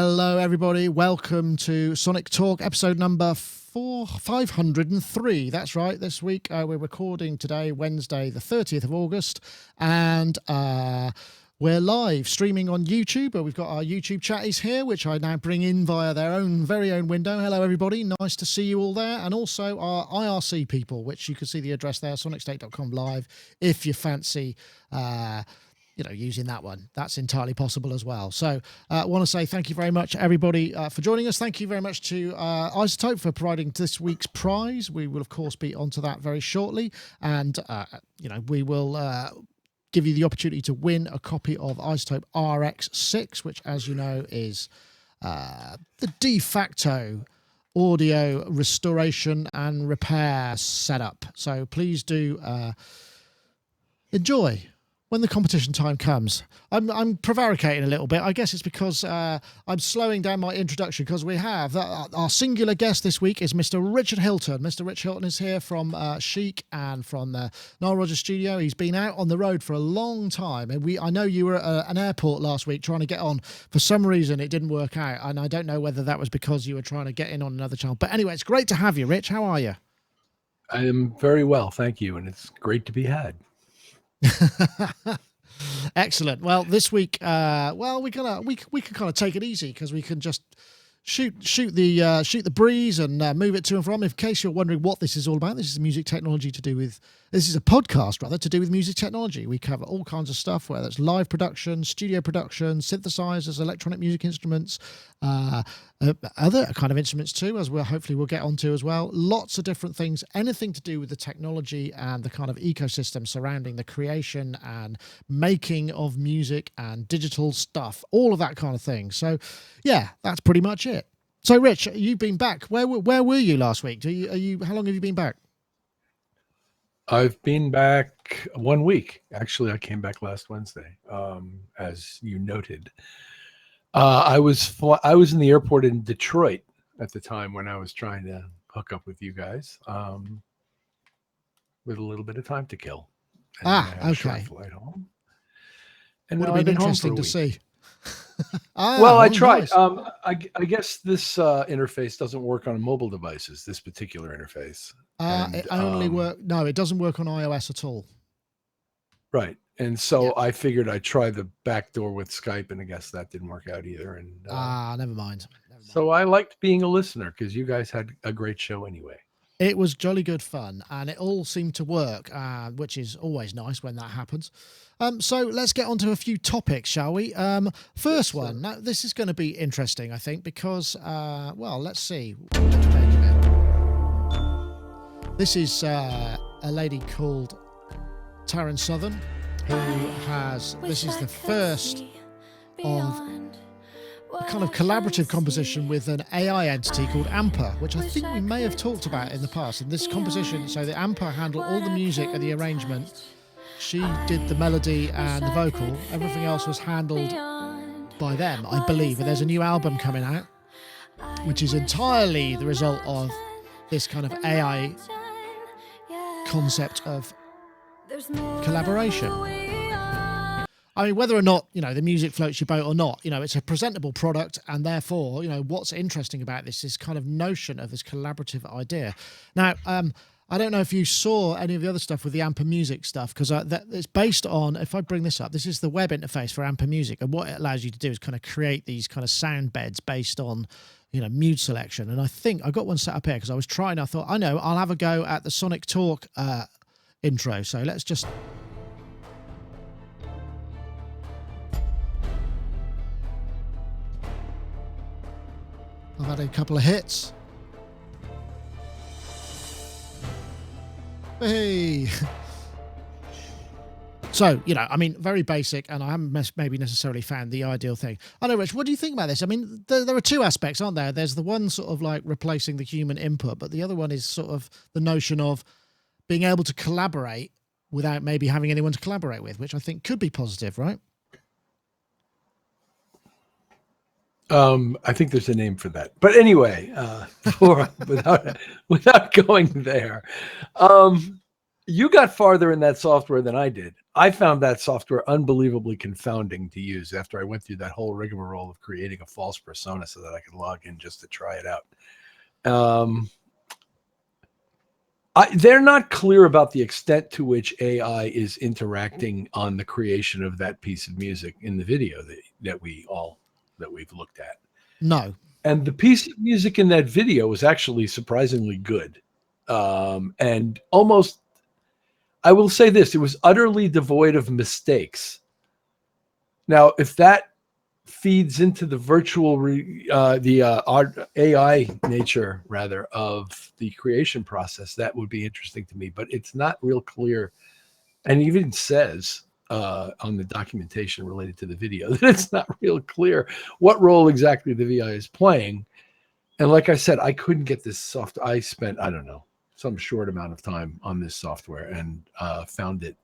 Hello, everybody. Welcome to Sonic Talk, episode number 503. That's right. This week we're recording today, Wednesday, the 30th of August, and we're live streaming on YouTube. We've got our YouTube chatties here, which I now bring in via their very own window. Hello, everybody. Nice to see you all there. And also our IRC people, which you can see the address there, sonicstate.com live, if you fancy using that one. That's entirely possible as well. So I want to say thank you very much, everybody, for joining us. Thank you very much to iZotope for providing this week's prize. We will, of course, be onto that very shortly. And, we will give you the opportunity to win a copy of iZotope RX6, which, as you know, is the de facto audio restoration and repair setup. So please do enjoy when the competition time comes. I'm prevaricating a little bit. I guess it's because I'm slowing down my introduction, because we have our singular guest this week is Mr. Richard Hilton. Mr. Rich Hilton is here from Chic and from the Nile Rodgers studio. He's been out on the road for a long time, and I know you were at an airport last week trying to get on. For some reason, it didn't work out, and I don't know whether that was because you were trying to get in on another channel. But anyway, it's great to have you, Rich. How are you? I am very well, thank you, and it's great to be had. Excellent. Well, this week, we can kind of take it easy, because we can just shoot the breeze and move it to and from. In case you're wondering what this is all about, this is music technology this is a podcast rather to do with music technology. We cover all kinds of stuff, whether it's live production, studio production, synthesizers, electronic music instruments, other kind of instruments too, as we'll get onto as well. Lots of different things, anything to do with the technology and the kind of ecosystem surrounding the creation and making of music and digital stuff, all of that kind of thing. So yeah, that's pretty much it. So Rich, you've been back. Where were you last week? How long have you been back? I've been back 1 week. Actually, I came back last Wednesday, as you noted. I was in the airport in Detroit at the time when I was trying to hook up with you guys, with a little bit of time to kill. And okay. Short flight home. And would now have I've been been interesting home for to a week. see. Well, I tried. Nice. I guess this interface doesn't work on mobile devices. This particular interface. It only work. No, it doesn't work on iOS at all. Right. And so Yeah. I figured I'd try the back door with Skype, and I guess that didn't work out either. And never mind. So I liked being a listener, because you guys had a great show anyway. It was jolly good fun, and it all seemed to work, which is always nice when that happens. So let's get on to a few topics, shall we? First one. Now, this is going to be interesting, I think, because, let's see. This is a lady called Taryn Southern, this is the first of a kind of collaborative composition with an AI entity called Amper, which I think we may have talked about in the past. And this composition, so the Amper handled all the music and the arrangement. She did the melody and the vocal. Everything else was handled by them, I believe. And there's a new album coming out, which is entirely the result of this kind of AI concept of collaboration. I mean, whether or not, the music floats your boat or not, it's a presentable product, and therefore, what's interesting about this kind of notion of this collaborative idea. Now, I don't know if you saw any of the other stuff with the Amper Music stuff, because it's based on, if I bring this up, this is the web interface for Amper Music, and what it allows you to do is kind of create these kind of sound beds based on, mood selection. And I think I got one set up here because I was trying, I thought, I know, I'll have a go at the Sonic Talk intro. So let's just... I've had a couple of hits. Hey! So, very basic, and I haven't maybe necessarily found the ideal thing. I know, Rich, what do you think about this? I mean, there are two aspects, aren't there? There's the one sort of like replacing the human input, but the other one is sort of the notion of being able to collaborate without maybe having anyone to collaborate with, which I think could be positive, right? I think there's a name for that. But anyway, without going there, You got farther in that software than I did. I found that software unbelievably confounding to use after I went through that whole rigmarole of creating a false persona so that I could log in just to try it out. They're not clear about the extent to which AI is interacting on the creation of that piece of music in the video that we've looked at. No. And the piece of music in that video was actually surprisingly good. And almost, I will say this, it was utterly devoid of mistakes. Now, if that feeds into the AI nature rather of the creation process, that would be interesting to me, but it's not real clear. And even says on the documentation related to the video that it's not real clear what role exactly the VI is playing. And like I said, I couldn't get this I spent, I don't know, some short amount of time on this software and found it,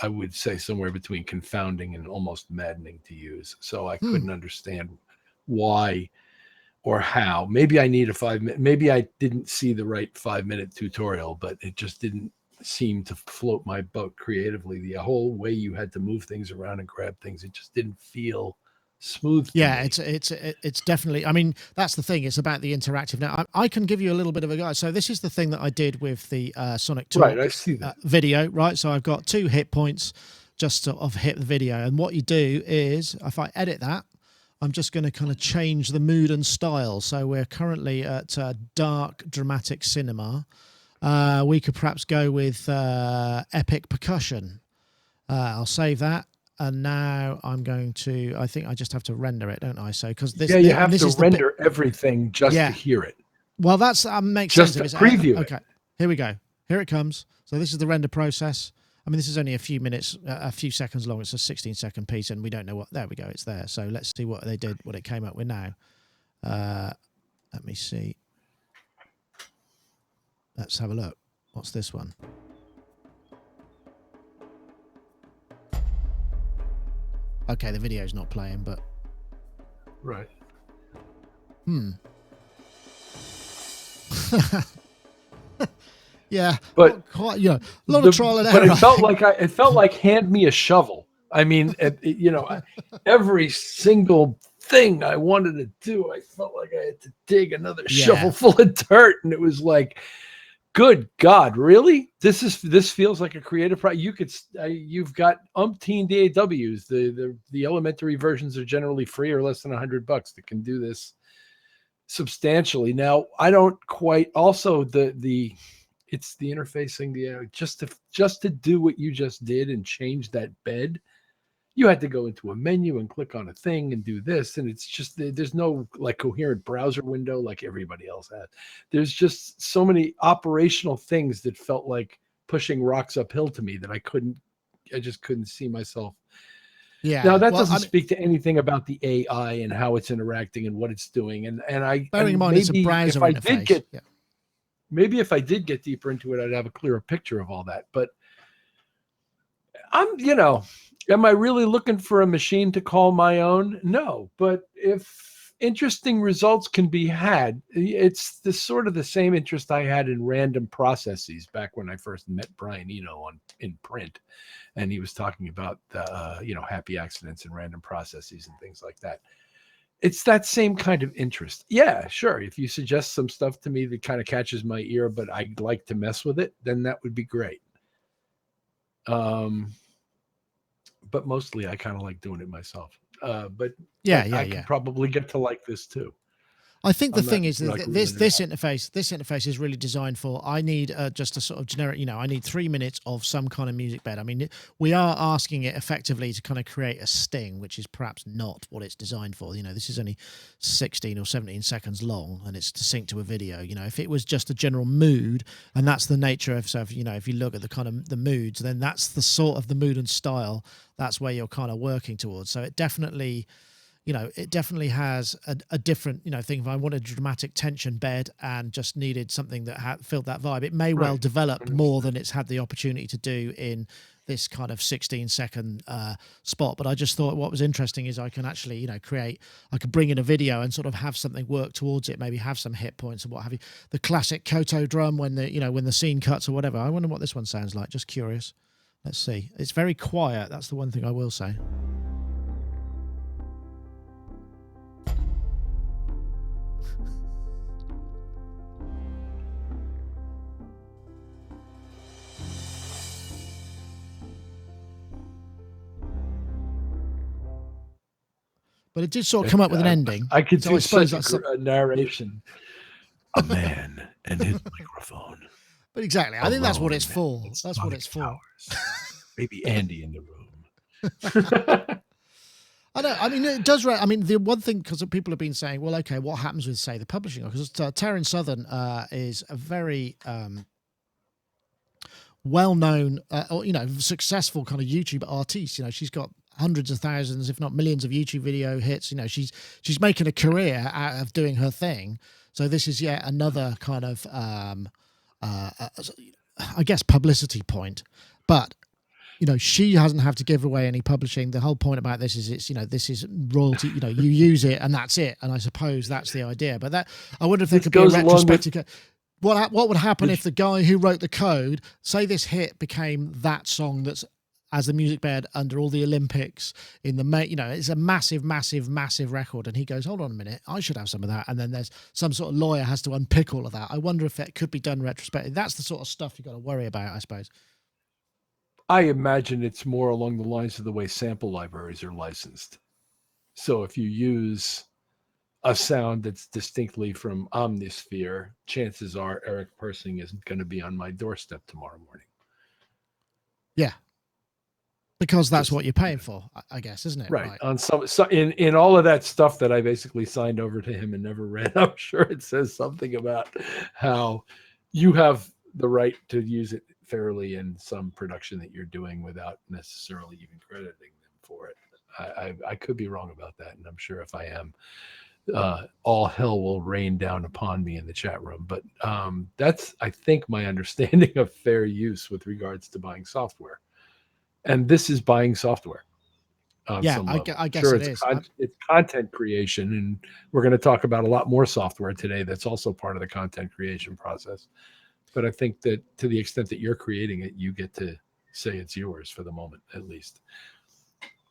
I would say, somewhere between confounding and almost maddening to use. So I couldn't understand why or how. Maybe I need maybe I didn't see the right 5-minute tutorial, but it just didn't seem to float my boat creatively. The whole way you had to move things around and grab things, it just didn't feel smooth. Yeah, it's definitely, I mean, that's the thing. It's about the interactive. Now, I can give you a little bit of a guide. So this is the thing that I did with the Sonic Talk right, I see that. Video, right? So I've got 2 hit points just to hit the video. And what you do is, if I edit that, I'm just going to kind of change the mood and style. So we're currently at dark dramatic cinema. We could perhaps go with epic percussion. I'll save that. And now I'm going to, I think I just have to render it, don't I? So, because this, you have to render everything just to hear it. Well, that's makes just sense. Just preview it. Okay, here we go. Here it comes. So this is the render process. I mean, this is only a few minutes, a few seconds long. It's a 16-second piece, and we don't know what. There we go. It's there. So let's see what they did, what it came up with now. Let me see. Let's have a look. What's this one? Okay, the video's not playing, but right. Yeah, but quite, you know, a lot of trial and error. But it felt like hand me a shovel. I mean, every single thing I wanted to do, I felt like I had to dig another shovel full of dirt, and it was like, good God, really? This feels like a creative project. You've got umpteen DAWs. The elementary versions are generally free or less than $100 that can do this substantially. Now, I don't quite. Also, it's the interfacing. Just to do what you just did and change that bed, you had to go into a menu and click on a thing and do this, and it's just, there's no like coherent browser window like everybody else has. There's just so many operational things that felt like pushing rocks uphill to me that I just couldn't see myself. Yeah. Now that doesn't speak to anything about the AI and how it's interacting and what it's doing. And bearing in mind it's a browser interface. Maybe if I did get deeper into it, I'd have a clearer picture of all that. But am I really looking for a machine to call my own? No. But if interesting results can be had, it's the sort of the same interest I had in random processes back when I first met Brian Eno in print. And he was talking about, happy accidents and random processes and things like that. It's that same kind of interest. Yeah, sure. If you suggest some stuff to me that kind of catches my ear, but I'd like to mess with it, then that would be great. But mostly I kind of like doing it myself. But I could probably get to like this too. I think the thing is that this interface is really designed for, I need just a sort of generic, I need 3 minutes of some kind of music bed. I mean, we are asking it effectively to kind of create a sting, which is perhaps not what it's designed for. This is only 16 or 17 seconds long, and it's to sync to a video. If it was just a general mood, and that's the nature of, so if you look at the kind of the moods, then that's the sort of the mood and style. That's where you're kind of working towards. So it definitely has a different, thing. If I wanted a dramatic tension bed and just needed something that filled that vibe, it may well develop more than it's had the opportunity to do in this kind of 16-second spot. But I just thought what was interesting is I can actually, you know, I could bring in a video and sort of have something work towards it, maybe have some hit points and what have you. The classic koto drum when when the scene cuts or whatever. I wonder what this one sounds like. Just curious. Let's see. It's very quiet. That's the one thing I will say. But it did sort of come up with an ending. I could do such that's a narration. A man and his microphone. But exactly, I think that's what it's for. That's what it's for. Maybe Andy in the room. I know. I mean, it does. I mean, the one thing, because people have been saying, well, okay, what happens with, say, the publishing? Because Taryn Southern is a very well-known, successful kind of YouTube artiste. You know, she's got hundreds of thousands, if not millions, of YouTube video hits. You know, she's making a career out of doing her thing. So this is yet another kind of, I guess, publicity point. But you know, she doesn't have to give away any publishing. The whole point about this is this is royalty. You know, you use it and that's it. And I suppose that's the idea. But that, I wonder if there could be a retrospective. What would happen if the guy who wrote the code, say this hit became that song that's as the music bed under all the Olympics in the, you know, it's a massive, massive, massive record. And he goes, hold on a minute, I should have some of that. And then there's some sort of lawyer has to unpick all of that. I wonder if it could be done retrospectively. That's the sort of stuff you got to worry about, I suppose. I imagine it's more along the lines of the way sample libraries are licensed. So if you use a sound that's distinctly from Omnisphere, chances are Eric Persing isn't going to be on my doorstep tomorrow morning. Yeah. Because that's what you're paying for, I guess, isn't it? Right. On in all of that stuff that I basically signed over to him and never read, I'm sure it says something about how you have the right to use it fairly in some production that you're doing without necessarily even crediting them for it. I could be wrong about that, and I'm sure if I am, all hell will rain down upon me in the chat room. But that's, I think, my understanding of fair use with regards to buying software. And this is buying software. Yeah, I guess sure, it is. It's content creation, and we're going to talk about a lot more software today that's also part of the content creation process. But I think that to the extent that you're creating it, you get to say it's yours for the moment, at least.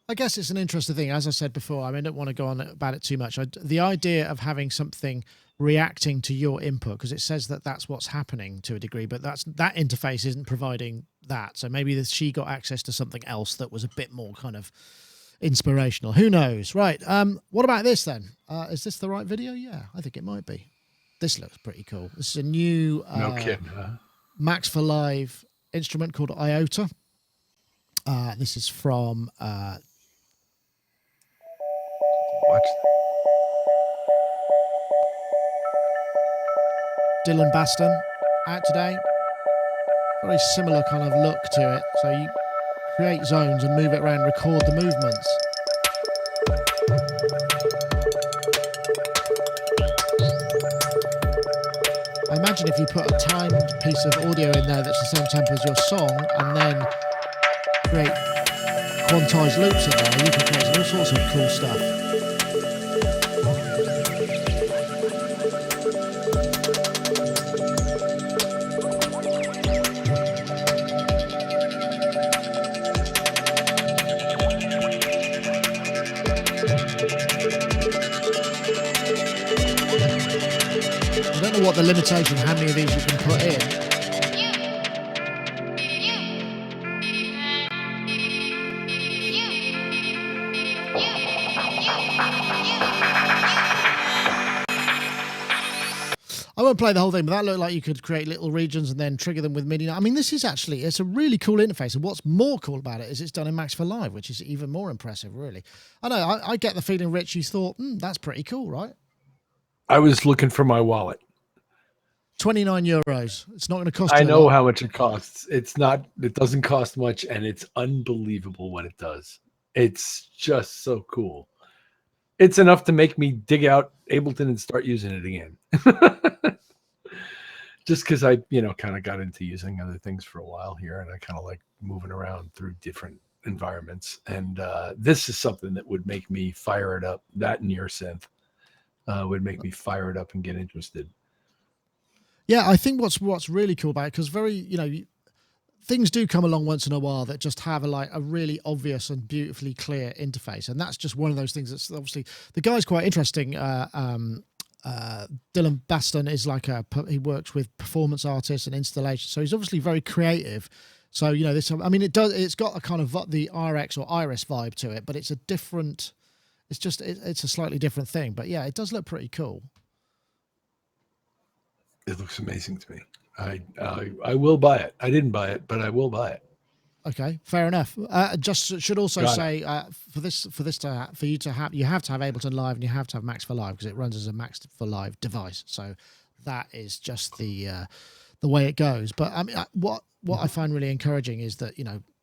I guess it's an interesting thing. As I said before, I mean, I don't want to go on about it too much. The idea of having something reacting to your input, because it says that that's what's happening to a degree, but that interface isn't providing that. So maybe she got access to something else that was a bit more kind of inspirational. Who knows? Right. What about this then? Is this the right video? Yeah, I think it might be. This looks pretty cool. This is a new no kidding, huh? Max4Live instrument called Iota. This is from Watch Dylan Baston, out today. Very similar kind of look to it. So you create zones and move it around, record the movements. I imagine if you put a timed piece of audio in there that's the same tempo as your song and then create quantized loops in there, you can create all sorts of cool stuff. I don't know what the limitation, how many of these you can put in. I won't play the whole thing, but that looked like you could create little regions and then trigger them with MIDI. I mean, this is actually, it's a really cool interface. And what's more cool about it is it's done in Max4Live, which is even more impressive, really. I know, I get the feeling, Rich, you thought, that's pretty cool, right? I was looking for my wallet. €29. It's not going to cost you I know a lot. how much it costs. It doesn't cost much, and it's unbelievable what it does. It's just so cool. It's enough to make me dig out Ableton and start using it again. just because I, kind of got into using other things for a while here, and I kind of like moving around through different environments. And this is something that would make me fire it up. That and your synth would make me fire it up and get interested. Yeah, I think what's really cool about it, because things do come along once in a while that just have a really obvious and beautifully clear interface, and that's just one of those things. That's obviously, the guy's quite interesting. Dylan Baston is he works with performance artists and installation, so he's obviously very creative. So it's got a kind of the RX or Iris vibe to it, but it's a different. It's a slightly different thing, but yeah, it does look pretty cool. It looks amazing to me. I will buy it. I didn't buy it, but I will buy it. Okay, fair enough. Just should also say you have to have Ableton Live and you have to have Max4Live, because it runs as a Max4Live device. So that is just the way it goes. But I mean, what I find really encouraging is that,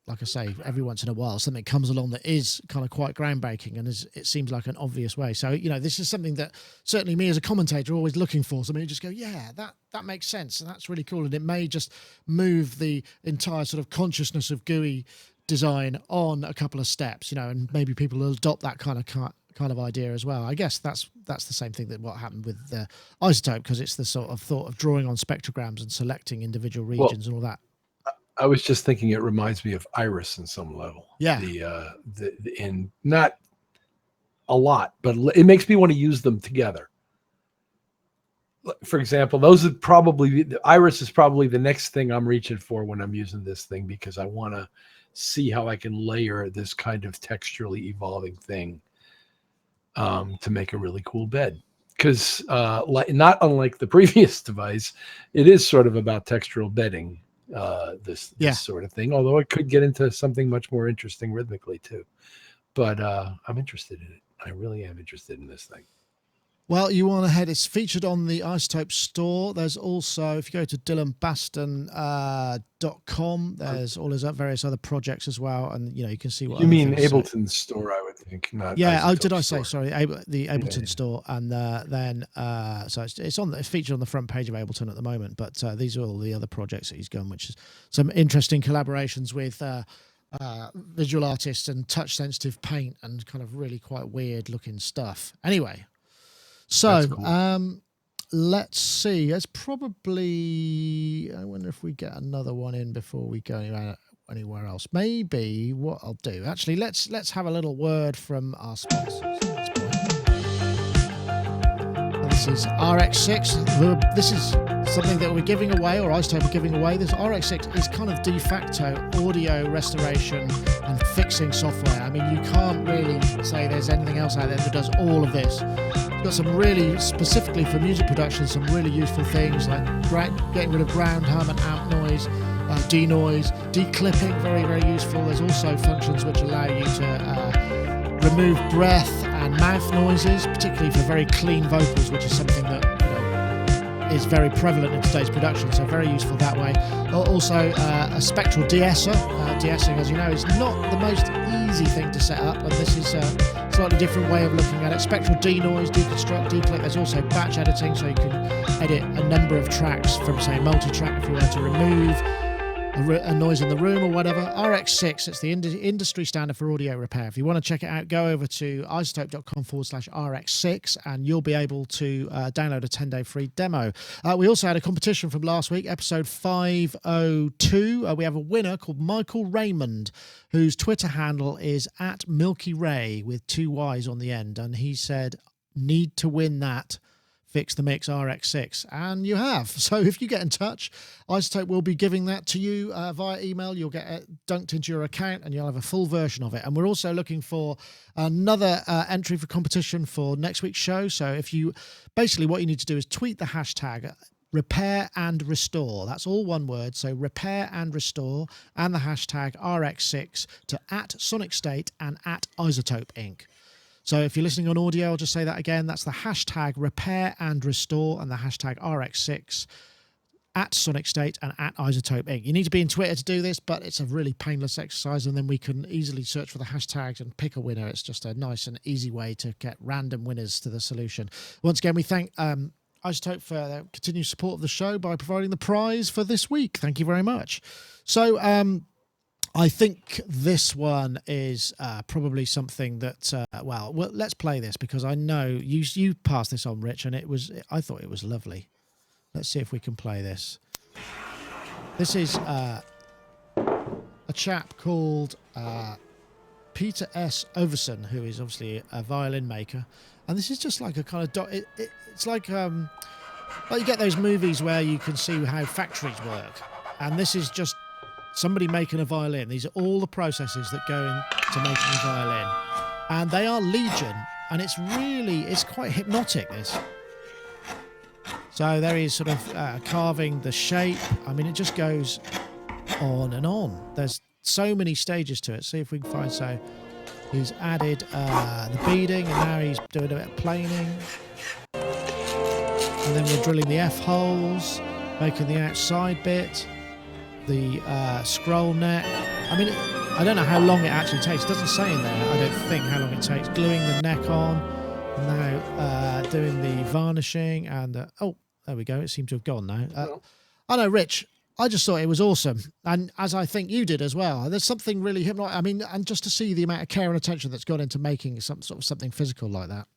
like I say, every once in a while something comes along that is kind of quite groundbreaking, and it seems like an obvious way. So this is something that certainly me as a commentator always looking for. Something you just go, yeah, that makes sense, and that's really cool, and it may just move the entire sort of consciousness of GUI design on a couple of steps, and maybe people will adopt that kind of idea as well. I guess that's the same thing that what happened with the Isotope, because it's the sort of thought of drawing on spectrograms and selecting individual regions and all that. I was just thinking it reminds me of Iris in some level. Yeah. And not a lot, but it makes me want to use them together. For example, Iris is probably the next thing I'm reaching for when I'm using this thing, because I want to see how I can layer this kind of texturally evolving thing to make a really cool bed. Because not unlike the previous device, it is sort of about textural bedding. This sort of thing, although it could get into something much more interesting rhythmically too. But I'm interested in it. I really am interested in this thing. Well, you want to head. It's featured on the Isotope store. There's also, if you go to dylanbaston.com, there's all his various other projects as well, and you can see what. You mean Ableton store, I would think, not. Yeah. Isotope did I store. say sorry? The Ableton store, and then so it's featured on the front page of Ableton at the moment. But these are all the other projects that he's done, which is some interesting collaborations with visual artists and touch sensitive paint and kind of really quite weird looking stuff. Anyway. So, cool. Let's see. It's probably, I wonder if we get another one in before we go anywhere else. Maybe what I'll do, actually, let's have a little word from our sponsors at this point. This is RX6. This is something that we're giving away, or Isotope are giving away. This RX6 is kind of de facto audio restoration and fixing software. I mean, you can't really say there's anything else out there that does all of this. It's got some really, specifically for music production, some really useful things like getting rid of ground hum and amp noise, denoise, declipping, very, very useful. There's also functions which allow you to remove breath and mouth noises, particularly for very clean vocals, which is something that is very prevalent in today's production, so very useful that way. Also, a spectral de-esser. De-essing, as you know, is not the most easy thing to set up, and this is a slightly different way of looking at it. Spectral denoise, deconstruct, declick. There's also batch editing, so you can edit a number of tracks from, say, multi-track if you want to remove a noise in the room or whatever. RX6, it's the industry standard for audio repair. If you want to check it out, go over to isotope.com/RX6 and you'll be able to download a 10-day free demo. We also had a competition from last week, episode 502. We have a winner called Michael Raymond, whose Twitter handle is @MilkyRay with 2 Y's on the end. And he said, need to win that. Fix the Mix RX6, and you have. So if you get in touch, Isotope will be giving that to you via email. You'll get it dunked into your account and you'll have a full version of it. And we're also looking for another entry for competition for next week's show. So if you, basically what you need to do is tweet the hashtag repair and restore. That's all one word. So repair and restore and the hashtag RX6 to @Sonicstate and @Isotope Inc. So if you're listening on audio, I'll just say that again. That's the hashtag repair and restore and the hashtag RX6 @Sonicstate and @Isotope Inc. You need to be in Twitter to do this, but it's a really painless exercise, and then we can easily search for the hashtags and pick a winner. It's just a nice and easy way to get random winners to the solution. Once again, we thank I just hope for continued support of the show by providing the prize for this week. Thank you very much. So I think this one is probably something that, well, let's play this because I know you passed this on, Rich, and I thought it was lovely. Let's see if we can play this. This is a chap called Peter S. Overson, who is obviously a violin maker. And this is just like a kind of... it's like you get those movies where you can see how factories work. And this is just somebody making a violin. These are all the processes that go into making a violin. And they are legion. And it's quite hypnotic, this. So there he is sort of carving the shape. I mean, it just goes on and on. There's so many stages to it. See if we can find... So he's added the beading, and now he's doing a bit of planing. And then we're drilling the F holes, making the outside bit, the scroll neck. I mean, I don't know how long it actually takes. It doesn't say in there, I don't think, how long it takes. Gluing the neck on, now doing the varnishing, and oh, there we go. It seems to have gone now. I know, Rich, I just thought it was awesome, and as I think you did as well. There's something really hypnotic. I mean, and just to see the amount of care and attention that's gone into making some sort of something physical like that.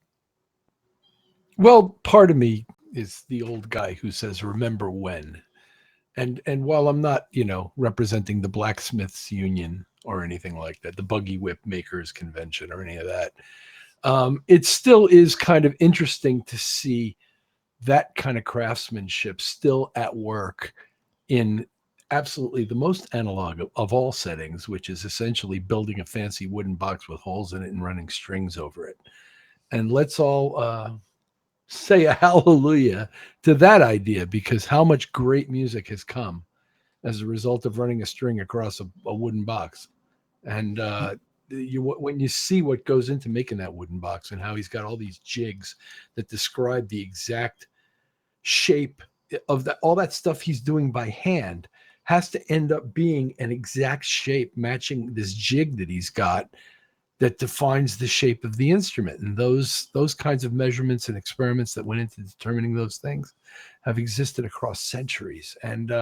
Well, part of me is the old guy who says, remember when. And while I'm not, representing the blacksmiths union or anything like that, the buggy whip makers convention or any of that, it still is kind of interesting to see that kind of craftsmanship still at work in absolutely the most analog of all settings, which is essentially building a fancy wooden box with holes in it and running strings over it. And let's all say a hallelujah to that idea, because how much great music has come as a result of running a string across a wooden box. And when you see what goes into making that wooden box and how he's got all these jigs that describe the exact shape of all that stuff he's doing by hand has to end up being an exact shape matching this jig that he's got that defines the shape of the instrument. And those kinds of measurements and experiments that went into determining those things have existed across centuries. And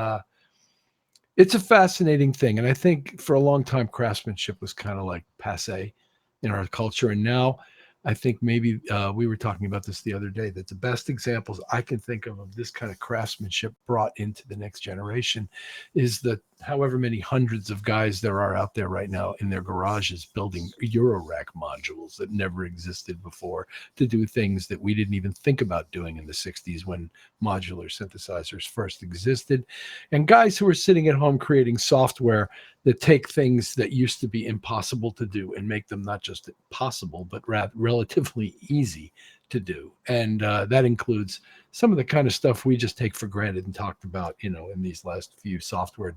it's a fascinating thing. And I think for a long time, craftsmanship was kind of like passé in our culture. And now I think maybe we were talking about this the other day, that the best examples I can think of this kind of craftsmanship brought into the next generation is that however many hundreds of guys there are out there right now in their garages building Eurorack modules that never existed before to do things that we didn't even think about doing in the 60s when modular synthesizers first existed. And guys who are sitting at home creating software that take things that used to be impossible to do and make them not just possible, but rather relatively easy to do. And that includes some of the kind of stuff we just take for granted and talked about, in these last few software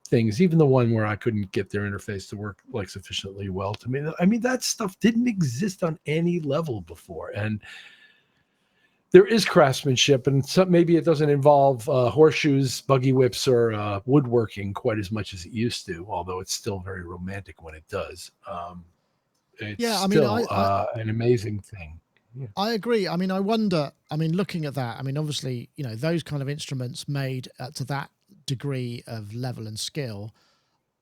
things, even the one where I couldn't get their interface to work like sufficiently well to me. I mean, that stuff didn't exist on any level before. And there is craftsmanship, and maybe it doesn't involve horseshoes, buggy whips, or woodworking quite as much as it used to, although it's still very romantic when it does. It's still an amazing thing. Yeah. I agree. I mean, I wonder, looking at that, obviously, those kind of instruments made to that degree of level and skill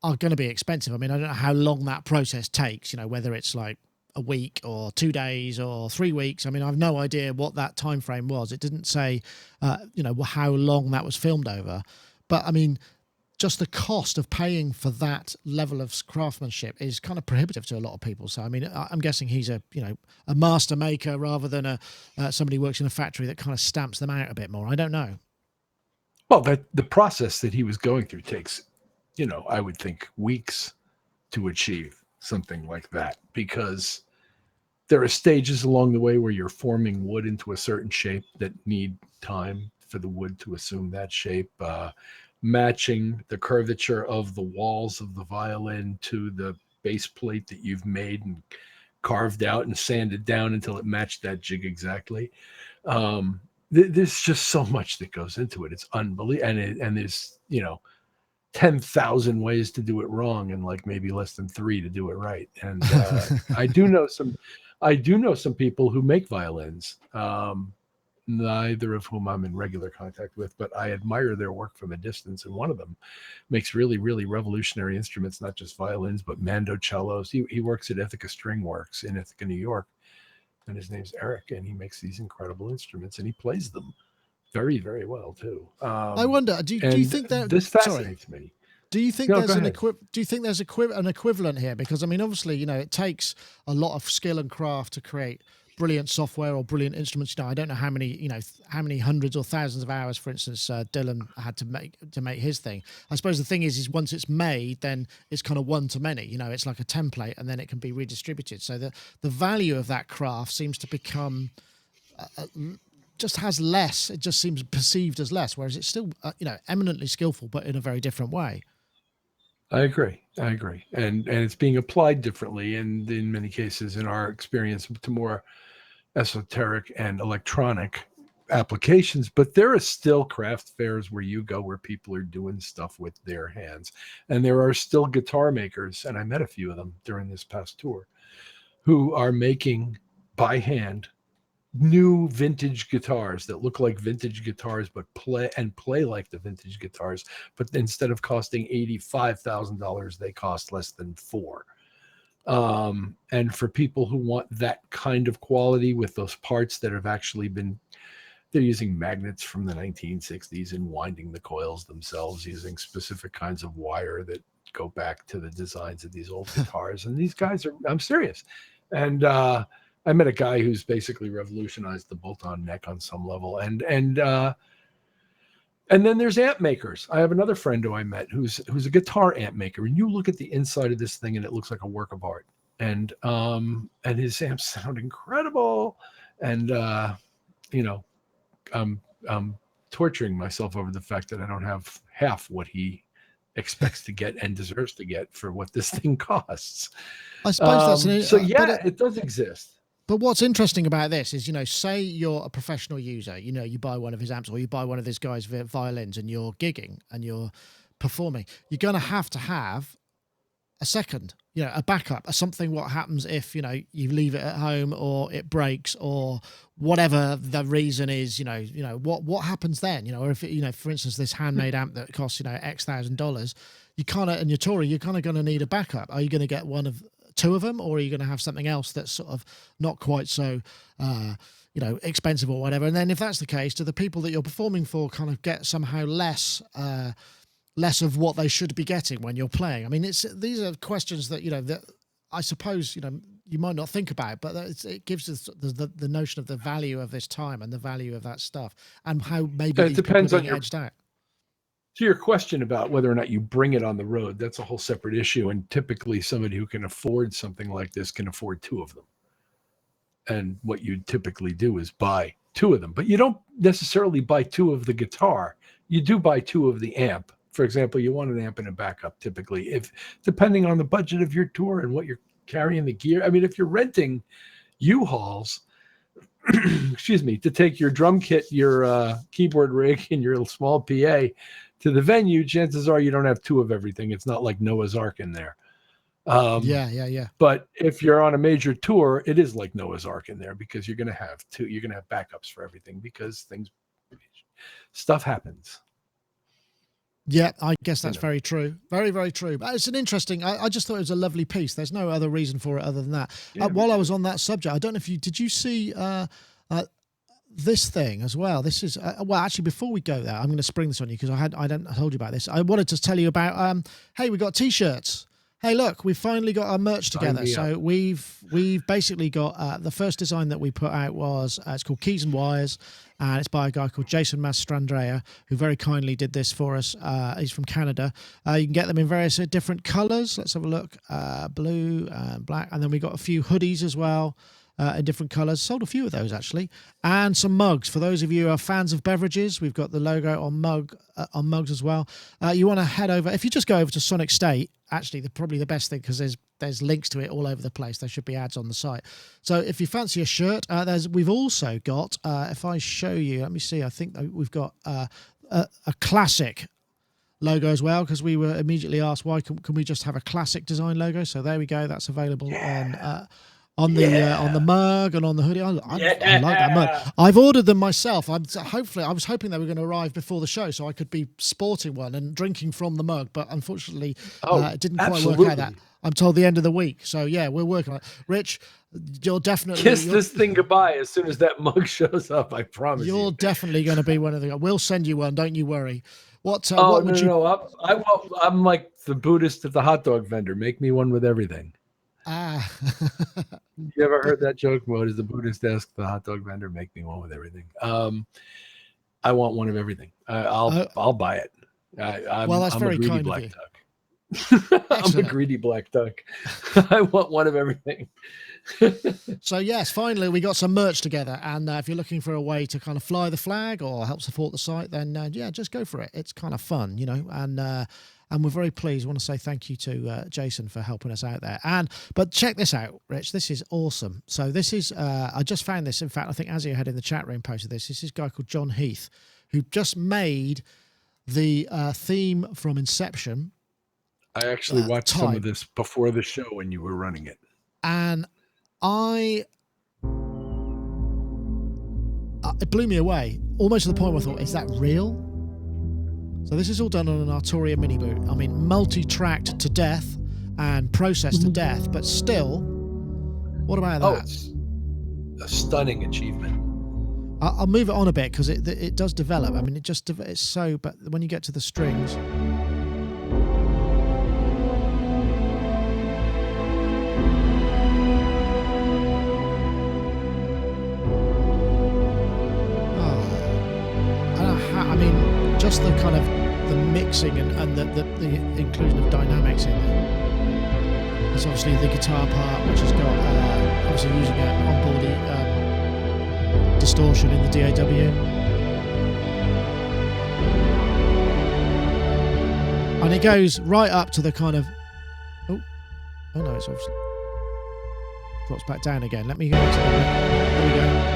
are going to be expensive. I don't know how long that process takes, whether it's like a week or 2 days or 3 weeks. I've no idea what that time frame was. It didn't say, how long that was filmed over. But just the cost of paying for that level of craftsmanship is kind of prohibitive to a lot of people. So, I'm guessing he's a master maker rather than somebody who works in a factory that kind of stamps them out a bit more. I don't know. Well, the process that he was going through takes, I would think weeks to achieve something like that, because there are stages along the way where you're forming wood into a certain shape that need time for the wood to assume that shape, matching the curvature of the walls of the violin to the base plate that you've made and carved out and sanded down until it matched that jig exactly. There's just so much that goes into it. It's unbelievable. And there's, 10,000 ways to do it wrong and like maybe less than 3 to do it right. And I do know some people who make violins. neither of whom I'm in regular contact with, but I admire their work from a distance. And one of them makes really, really revolutionary instruments, not just violins, but mandocellos. He works at Ithaca String Works in Ithaca, New York, and his name's Eric, and he makes these incredible instruments, and he plays them very, very well too. I wonder, do you think that this fascinates me? Do you think there's an equivalent here? Because I mean, obviously, it takes a lot of skill and craft to create brilliant software or brilliant instruments. I don't know how many hundreds or thousands of hours, for instance, Dylan had to make his thing. I suppose the thing is once it's made, then it's kind of one to many. It's like a template, and then it can be redistributed. So the value of that craft seems to become just has less. It just seems perceived as less, whereas it's still eminently skillful, but in a very different way. I agree. And it's being applied differently, and in many cases, in our experience, to more esoteric and electronic applications. But there are still craft fairs where you go where people are doing stuff with their hands. And there are still guitar makers, and I met a few of them during this past tour, who are making by hand new vintage guitars that look like vintage guitars, but play like the vintage guitars. But instead of costing $85,000, they cost less than $4,000. And for people who want that kind of quality with those parts that have actually been, they're using magnets from the 1960s and winding the coils themselves, using specific kinds of wire that go back to the designs of these old guitars. And these guys are, I'm serious. And, I met a guy who's basically revolutionized the bolt-on neck on some level, and then there's amp makers. I have another friend who I met who's a guitar amp maker, and you look at the inside of this thing, and it looks like a work of art. And his amps sound incredible, and I'm torturing myself over the fact that I don't have half what he expects to get and deserves to get for what this thing costs. I suppose it does exist. But what's interesting about this is, say you're a professional user, you buy one of his amps or you buy one of this guy's violins and you're gigging and you're performing, you're going to have a second, a backup, something. What happens if, you leave it at home or it breaks or whatever the reason is, what happens then, or if, for instance, this handmade amp that costs, X $1,000, you kind of, and you're touring, you're kind of going to need a backup. Are you going to get two of them, or are you going to have something else that's sort of not quite so expensive or whatever? And then if that's the case, do the people that you're performing for kind of get somehow less of what they should be getting when you're playing? I mean, these are questions that that I suppose you might not think about, but it gives us the notion of the value of this time and the value of that stuff, and how maybe it depends on your edged out. To your question about whether or not you bring it on the road, that's a whole separate issue. And typically somebody who can afford something like this can afford two of them. And what you typically do is buy two of them. But you don't necessarily buy two of the guitar. You do buy two of the amp. For example, you want an amp and a backup typically, if depending on the budget of your tour and what you're carrying the gear. I mean, if you're renting U-Hauls, excuse me, to take your drum kit, your keyboard rig, and your small PA to the venue, chances are you don't have two of everything. It's not like Noah's Ark in there. Yeah. But if you're on a major tour, it is like Noah's Ark in there, because you're going to have two. You're going to have backups for everything, because stuff happens. Yeah, I guess that's very true. Very, very true. But it's an interesting, I just thought it was a lovely piece. There's no other reason for it other than that. Yeah, while I was on that subject, I don't know if did you see this thing as well? This is, well, actually, before we go there, I'm going to spring this on you because I told you about this. I wanted to tell you about, hey, we got T-shirts. Hey, look, we've finally got our merch together. So we've basically got the first design that we put out was it's called Keys and Wires, and it's by a guy called Jason Mastrandrea, who very kindly did this for us. He's from Canada. You can get them in various different colors. Let's have a look. Blue and black, and then we got a few hoodies as well. In different colors. Sold a few of those actually, and some mugs for those of you who are fans of beverages. We've got the logo on mugs as well. You want to head over, if you just go over to Sonicstate, actually probably the best thing, because there's links to it all over the place. There should be ads on the site. So if you fancy a shirt, we've also got, if I show you, let me see, I think we've got a classic logo as well, because we were immediately asked, why can we just have a classic design logo? So there we go, that's available on the mug and on the hoodie. I like that mug. Yeah. I've ordered them myself. I was hoping they were going to arrive before the show so I could be sporting one and drinking from the mug, but unfortunately it didn't quite work out. That I'm told the end of the week. So yeah, we're working on it. Rich, you're definitely kiss this thing goodbye as soon as that mug shows up. I promise you're definitely going to be one of the. We'll send you one. Don't you worry. What would you? No. I'm like the Buddhist at the hot dog vendor. Make me one with everything. Ah. You ever heard that joke? What does the Buddhist ask the hot dog vendor? Make me one with everything. I want one of everything. I'll buy it. I'm very a greedy kind black of you. duck. I'm a greedy black duck. I want one of everything. So yes, finally we got some merch together, and if you're looking for a way to kind of fly the flag or help support the site, then yeah, just go for it. It's kind of fun, you know, and we're very pleased. I want to say thank you to Jason for helping us out there. But check this out, Rich. This is awesome. So this is I just found this. In fact, I think Azzy had in the chat room posted this. This is a guy called John Heath, who just made the theme from Inception. I actually watched some of this before the show when you were running it, and it blew me away, almost to the point where I thought, is that real? So this is all done on an Arturia MiniBrute. I mean, multi-tracked to death and processed to death, but still, what about that? It's a stunning achievement. I'll move it on a bit because it does develop. I mean, it's so, but when you get to the strings... I mean, just the kind of the mixing and the inclusion of dynamics in there. There's obviously the guitar part, which has got obviously using an onboard distortion in the DAW. And it goes right up to the kind of... Oh no, it's obviously... drops back down again. Let me go to the... There we go.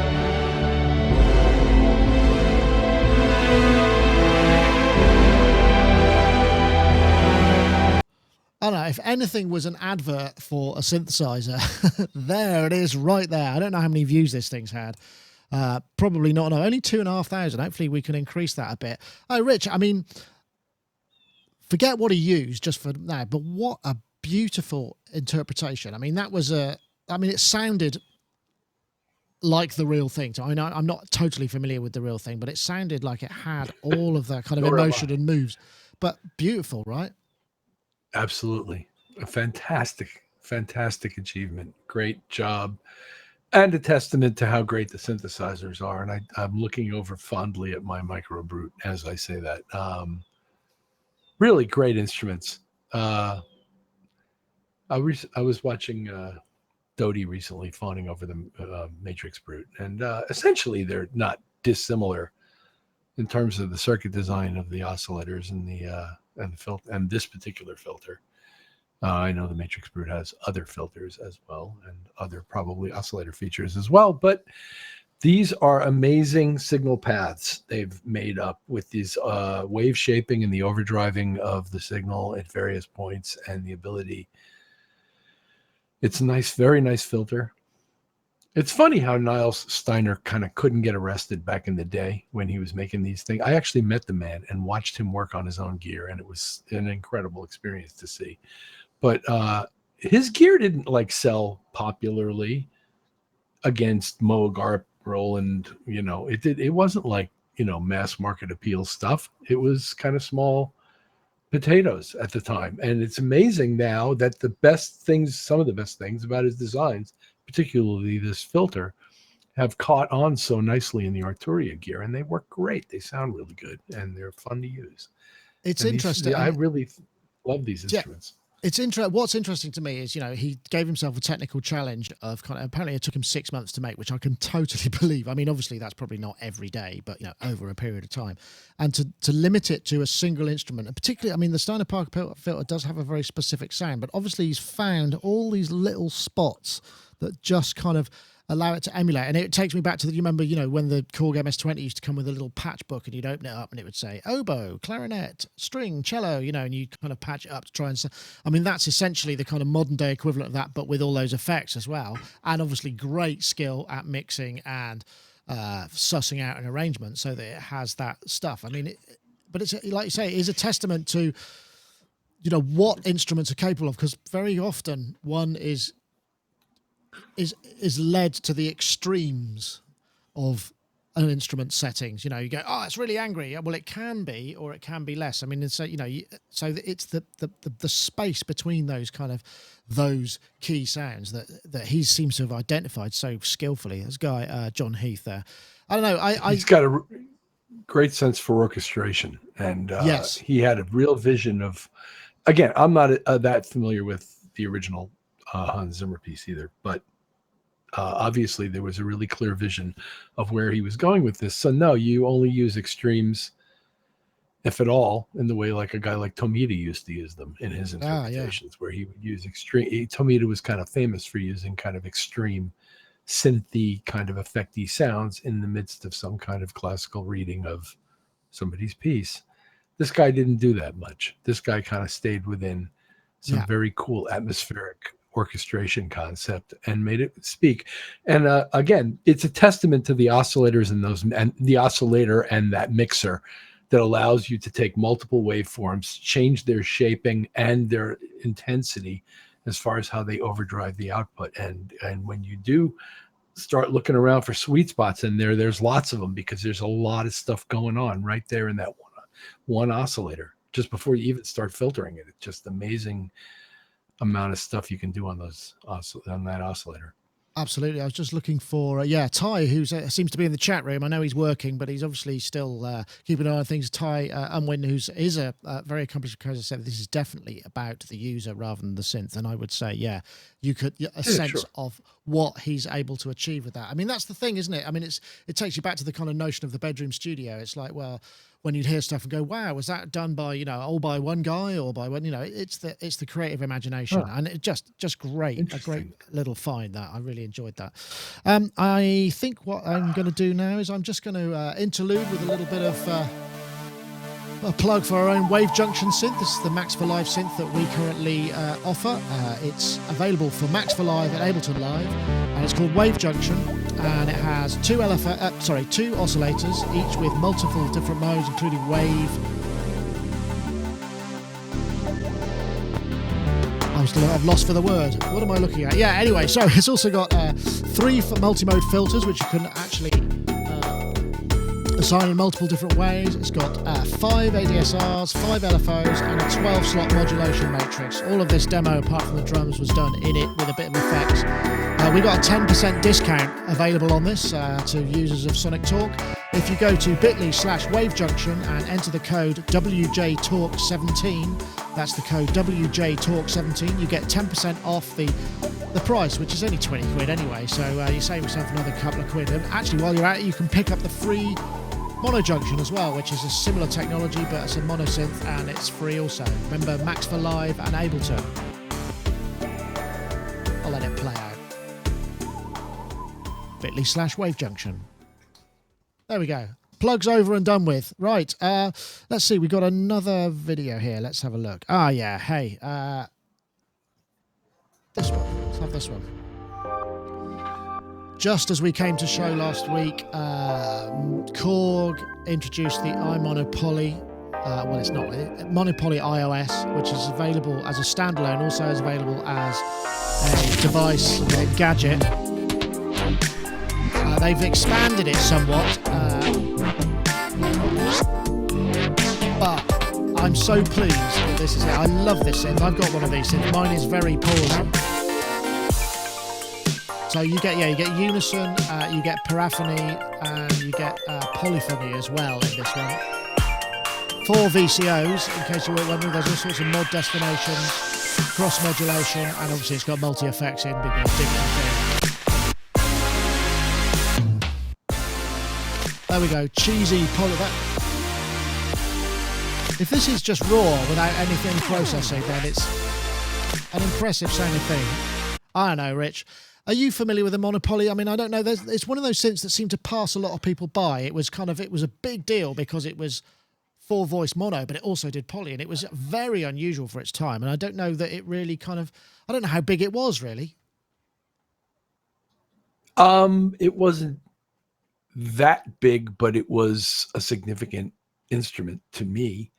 I don't know, if anything was an advert for a synthesizer, there it is right there. I don't know how many views this thing's had. Probably not enough. Only 2,500. Hopefully we can increase that a bit. Oh, Rich, I mean, forget what he used just for now, but what a beautiful interpretation. I mean, that was it sounded like the real thing. So I know I'm not totally familiar with the real thing, but it sounded like it had all of that kind of emotion and moves. But beautiful, right? Absolutely. A fantastic achievement. Great job. And a testament to how great the synthesizers are. And I'm looking over fondly at my MicroBrute as I say that. Really great instruments. I was watching Dodie recently fawning over the Matrix Brute. And essentially they're not dissimilar in terms of the circuit design of the oscillators and the filter, and this particular filter. I know the Matrix Brute has other filters as well, and other probably oscillator features as well, but these are amazing signal paths they've made up with these wave shaping and the overdriving of the signal at various points, and the ability. It's a nice, very nice filter. It's funny how Niles Steiner kind of couldn't get arrested back in the day when he was making these things. I actually met the man and watched him work on his own gear, and it was an incredible experience to see. But his gear didn't sell popularly against Moog, Arp, Roland. You know, it wasn't mass market appeal stuff. It was kind of small potatoes at the time. And it's amazing now that some of the best things about his designs, particularly this filter, have caught on so nicely in the Arturia gear, and they work great. They sound really good, and they're fun to use. It's interesting. I really love these instruments. It's what's interesting to me is, he gave himself a technical challenge of apparently it took him 6 months to make, which I can totally believe. I mean, obviously that's probably not every day, but over a period of time, and to limit it to a single instrument, and particularly, I mean, the Steiner Parker filter does have a very specific sound, but obviously he's found all these little spots that just kind of allow it to emulate. And it takes me back to you remember, when the Korg MS-20 used to come with a little patch book, and you'd open it up and it would say oboe, clarinet, string, cello, and you kind of patch it up to try and... I mean, that's essentially the kind of modern day equivalent of that, but with all those effects as well. And obviously great skill at mixing and sussing out an arrangement so that it has that stuff. I mean, but it's, like you say, it is a testament to, what instruments are capable of, because very often one is led to the extremes of an instrument settings. You go, oh, it's really angry. Well, it can be, or it can be less. I mean, so so it's the space between those key sounds that he seems to have identified so skillfully. This guy, John Heath, there. I don't know. He's got a great sense for orchestration, and yes, he had a real vision of. Again, I'm not that familiar with the original Hans Zimmer piece either, but obviously there was a really clear vision of where he was going with this. So no, you only use extremes, if at all, in the way like a guy like Tomita used to use them in his interpretations, where he would use extreme. Tomita was kind of famous for using kind of extreme synthy kind of effecty sounds in the midst of some kind of classical reading of somebody's piece. This guy didn't do that much. This guy kind of stayed within some very cool atmospheric orchestration concept and made it speak. And again, it's a testament to the oscillators and the oscillator and that mixer that allows you to take multiple waveforms, change their shaping and their intensity as far as how they overdrive the output. And when you do start looking around for sweet spots in there, there's lots of them, because there's a lot of stuff going on right there in that one oscillator just before you even start filtering it. It's just amazing amount of stuff you can do on that oscillator. Absolutely. I was just looking for Ty, who seems to be in the chat room. I know he's working, but he's obviously still keeping an eye on things. Ty Unwin, who is a very accomplished composer, said this is definitely about the user rather than the synth. And I would say, you could sense of what he's able to achieve with that. I mean, that's the thing, isn't it? I mean, it takes you back to the kind of notion of the bedroom studio. It's like, well, when you'd hear stuff and go, wow, was that done by, all by one guy or by one, it's the creative imagination. And it just great, a great little find that. I really enjoyed that. I think what I'm going to do now is I'm just going to interlude with a little bit of a plug for our own Wavejunction synth. This is the Max4Live synth that we currently offer. It's available for Max4Live and Ableton Live, and it's called Wavejunction. And it has two oscillators, each with multiple different modes, including wave. I've lost for the word. What am I looking at? Yeah, anyway, so it's also got 3 multi-mode filters, which you can actually assign in multiple different ways. It's got 5 ADSRs, 5 LFOs, and a 12-slot modulation matrix. All of this demo, apart from the drums, was done in it with a bit of effects. We got a 10% discount available on this to users of Sonic Talk. If you go to bit.ly/Wavejunction and enter the code WJTalk17, that's the code WJTalk17, you get 10% off the price, which is only 20 quid anyway, so you save yourself another couple of quid. And actually, while you're at it, you can pick up the free Monojunction as well, which is a similar technology, but it's a monosynth and it's free also. Remember, Max4Live and Ableton. I'll let it play out. bit.ly/Wavejunction. There we go. Plugs over and done with. Right. Let's see. We got another video here. Let's have a look. Yeah. Hey. This one. Let's have this one. Just as we came to show last week, Korg introduced the iMono Poly. Well, it's not. Monopoly iOS, which is available as a standalone, also is available as a device, a gadget. They've expanded it somewhat, but I'm so pleased that this is it. I love this synth. I've got one of these synths. Mine is very poorly. So you get unison, you get paraphony, and you get polyphony as well in this one. 4 VCOs, in case you were wondering. There's all sorts of mod destinations, cross modulation, and obviously it's got multi effects in, big thing. There we go, cheesy poly. If this is just raw without anything processing, then it's an impressive sounding thing. I don't know, Rich. Are you familiar with the Monopoly? I mean, I don't know. It's one of those synths that seemed to pass a lot of people by. It was a big deal because it was 4-voice mono, but it also did poly, and it was very unusual for its time. And I don't know that it really I don't know how big it was really. It wasn't that big, but it was a significant instrument to me.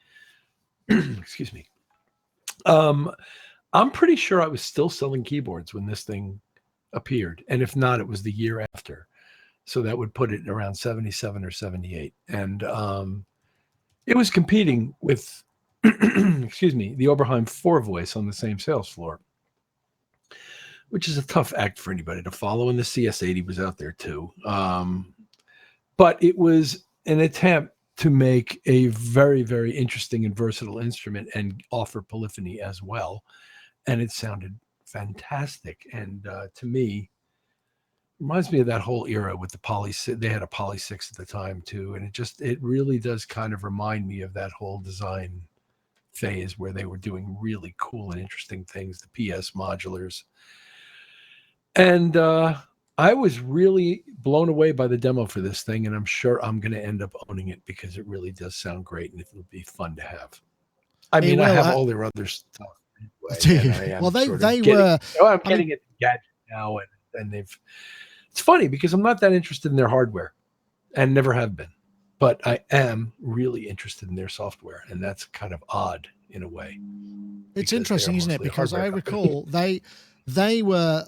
Excuse me. I'm pretty sure I was still selling keyboards when this thing appeared. And if not, it was the year after. So that would put it around 77 or 78. And it was competing with, excuse me, the Oberheim 4-voice on the same sales floor, which is a tough act for anybody to follow. And the CS80 was out there too. But it was an attempt to make a very, very interesting and versatile instrument and offer polyphony as well. And it sounded fantastic. And to me, reminds me of that whole era with the Poly. They had a Poly 6 at the time too. And it really does kind of remind me of that whole design phase where they were doing really cool and interesting things, the PS modulars. And I was really blown away by the demo for this thing, and I'm sure I'm going to end up owning it because it really does sound great and it'll be fun to have. I mean, I have all their other stuff. Anyway, well, they were. I'm getting it gadget now, and they've. It's funny because I'm not that interested in their hardware, and never have been, but I am really interested in their software, and that's kind of odd in a way. It's interesting, isn't it? Because I recall they were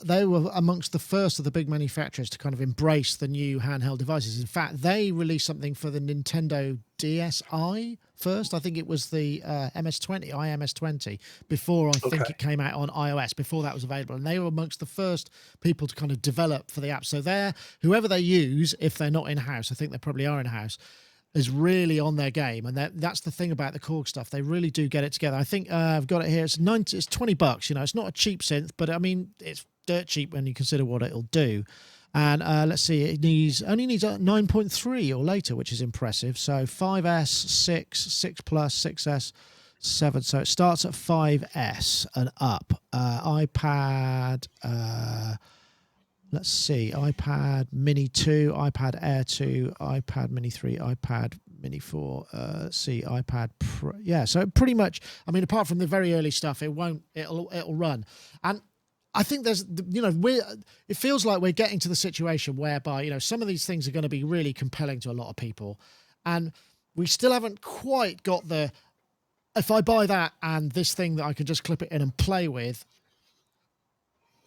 amongst the first of the big manufacturers to kind of embrace the new handheld devices. In fact, they released something for the Nintendo DSi first. I think it was the iMS20, before I think it came out on iOS, before that was available. And they were amongst the first people to kind of develop for the app. So whoever they use, if they're not in-house, I think they probably are in-house, is really on their game. And that's the thing about the Korg stuff. They really do get it together. I think I've got it here. It's $20. You know, it's not a cheap synth, but I mean, it's dirt cheap when you consider what it'll do. And let's see, it only needs a 9.3 or later, which is impressive. So 5S, 6 Plus, 6S, 7. So it starts at 5S and up. iPad, let's see, iPad Mini 2, iPad Air 2, iPad Mini 3, iPad Mini 4, let's see, iPad Pro. Yeah, so pretty much, I mean, apart from the very early stuff, it'll run. And I think there's, you know, it feels like we're getting to the situation whereby, you know, some of these things are going to be really compelling to a lot of people. And we still haven't quite got if I buy that and this thing that I can just clip it in and play with,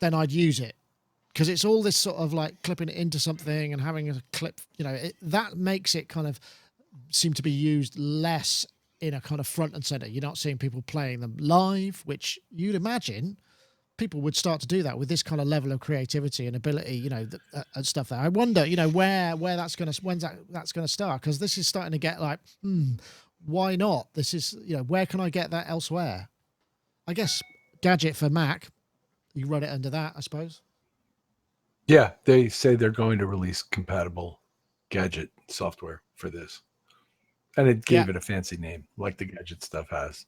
then I'd use it. Because it's all this sort of like clipping it into something and having a clip, you know, that makes it kind of seem to be used less in a kind of front and center. You're not seeing people playing them live, which you'd imagine people would start to do that with this kind of level of creativity and ability, you know, and stuff there. I wonder, you know, where that's going to, when's that's going to start? Because this is starting to get like, why not? This is, you know, where can I get that elsewhere? I guess Gadget for Mac, you run it under that, I suppose. Yeah, they say they're going to release compatible Gadget software for this. And it gave it a fancy name, like the Gadget stuff has.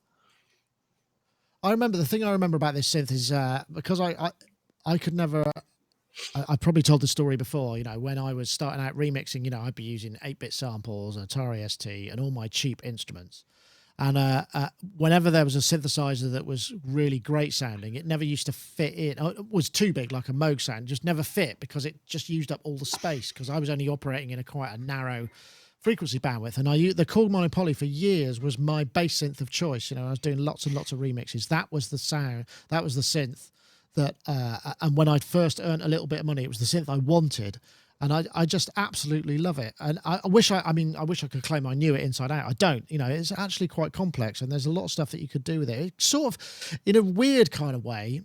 The thing I remember about this synth is because I could never, I probably told the story before, you know, when I was starting out remixing, you know, I'd be using 8-bit samples, an Atari ST, and all my cheap instruments. And whenever there was a synthesizer that was really great sounding, it never used to fit in. It was too big, like a Moog sound, just never fit because it just used up all the space because I was only operating in quite a narrow frequency bandwidth. And the Korg Monopoly for years was my bass synth of choice. You know, I was doing lots and lots of remixes. That was the sound. That was the synth that, and when I first earned a little bit of money, it was the synth I wanted. And I just absolutely love it. And I wish I could claim I knew it inside out. I don't, you know, it's actually quite complex and there's a lot of stuff that you could do with it. It's sort of, in a weird kind of way,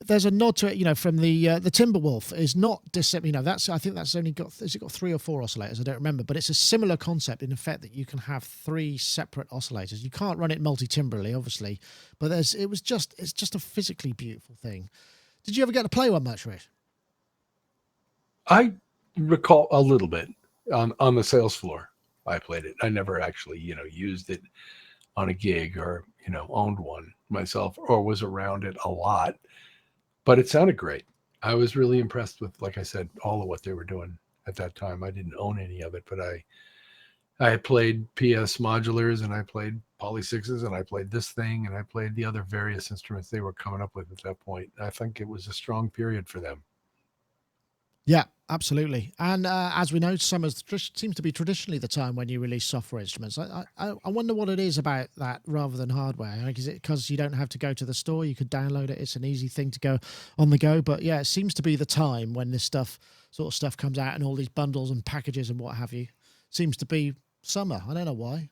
there's a nod to it, you know, from the Timberwolf is not you know, I think that's only got, has it got 3 or 4 oscillators? I don't remember, but it's a similar concept in effect that you can have 3 separate oscillators. You can't run it multi-timbrally, obviously, but it's just a physically beautiful thing. Did you ever get to play one much, Rich? I recall a little bit on the sales floor. I played it. I never actually, you know, used it on a gig or, you know, owned one myself or was around it a lot, but it sounded great. I was really impressed with, like I said, all of what they were doing at that time. I didn't own any of it, but I played PS modulars, and I played Poly 6s, and I played this thing, and I played the other various instruments they were coming up with at that point. I think it was a strong period for them. Yeah, absolutely. And as we know, summer seems to be traditionally the time when you release software instruments. I wonder what it is about that rather than hardware. Like, is it because you don't have to go to the store? You could download it. It's an easy thing to go on the go. But yeah, it seems to be the time when this sort of stuff comes out, and all these bundles and packages and what have you. Seems to be summer. I don't know why.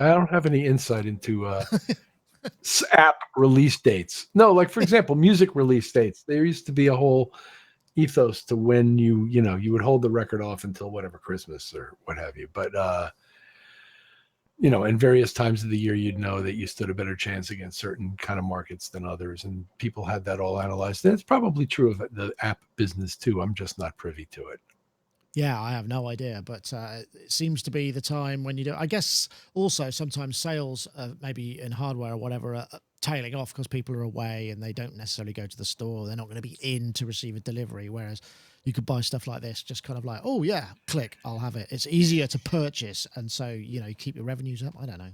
I don't have any insight into app release dates. No, like, for example, music release dates. There used to be a whole ethos to when you would hold the record off until whatever Christmas or what have you. But in various times of the year, you'd know that you stood a better chance against certain kind of markets than others, and people had that all analyzed. And it's probably true of the app business too. I'm just not privy to it. Yeah, I have no idea, but it seems to be the time when you do. I guess also sometimes sales, maybe in hardware or whatever, are tailing off because people are away and they don't necessarily go to the store. They're not going to be in to receive a delivery, whereas you could buy stuff like this just kind of like, oh yeah, click, I'll have it. It's easier to purchase, and so you keep your revenues up. I don't know.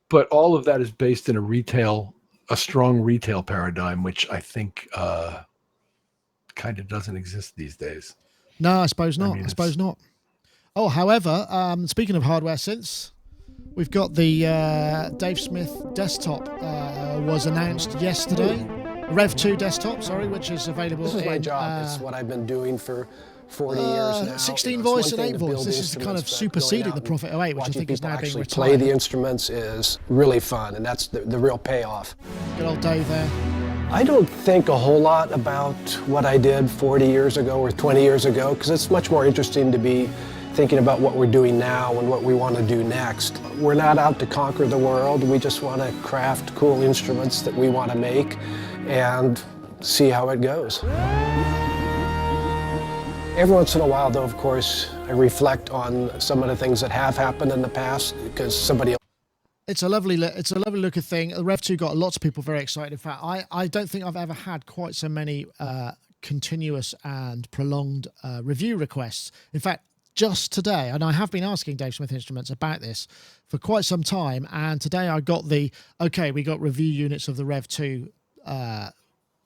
But all of that is based in a strong retail paradigm, which I think kind of doesn't exist these days. No, I suppose not. I suppose not. Oh, however, speaking of hardware synths, we've got the Dave Smith desktop was announced yesterday. Rev2 desktop, which is available. This is my job. It's what I've been doing for 40 years now. 16 voice and 8 voice. This is kind of superseding the Prophet 08, which I think is now being retired. Play the instruments is really fun, and that's the real payoff. Good old Dave there. I don't think a whole lot about what I did 40 years ago or 20 years ago, because it's much more interesting to be thinking about what we're doing now and what we want to do next. We're not out to conquer the world. We just want to craft cool instruments that we want to make and see how it goes. Every once in a while, though, of course, I reflect on some of the things that have happened in the past because somebody else. It's a lovely looking thing. The Rev2 got lots of people very excited. In fact, I don't think I've ever had quite so many continuous and prolonged review requests. In fact, just today, and I have been asking Dave Smith Instruments about this for quite some time, and today I got we got review units of the Rev2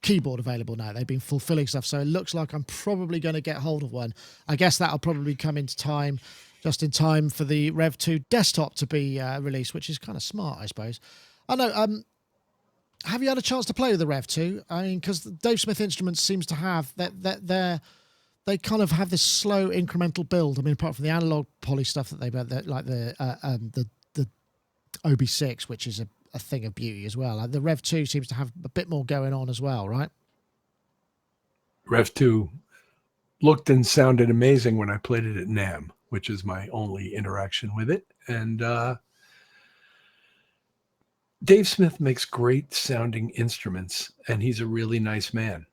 keyboard available now. They've been fulfilling stuff, so it looks like I'm probably going to get hold of one. I guess that'll probably come into time, just in time for the Rev2 desktop to be released, which is kind of smart, I suppose. I know. Have you had a chance to play with the Rev2? I mean, because Dave Smith Instruments seems to have they kind of have this slow incremental build. I mean, apart from the analog poly stuff that they've had, like the OB6, which is a thing of beauty as well. Like the Rev2 seems to have a bit more going on as well, right? Rev2 looked and sounded amazing when I played it at NAMM, which is my only interaction with it. And Dave Smith makes great sounding instruments, and he's a really nice man.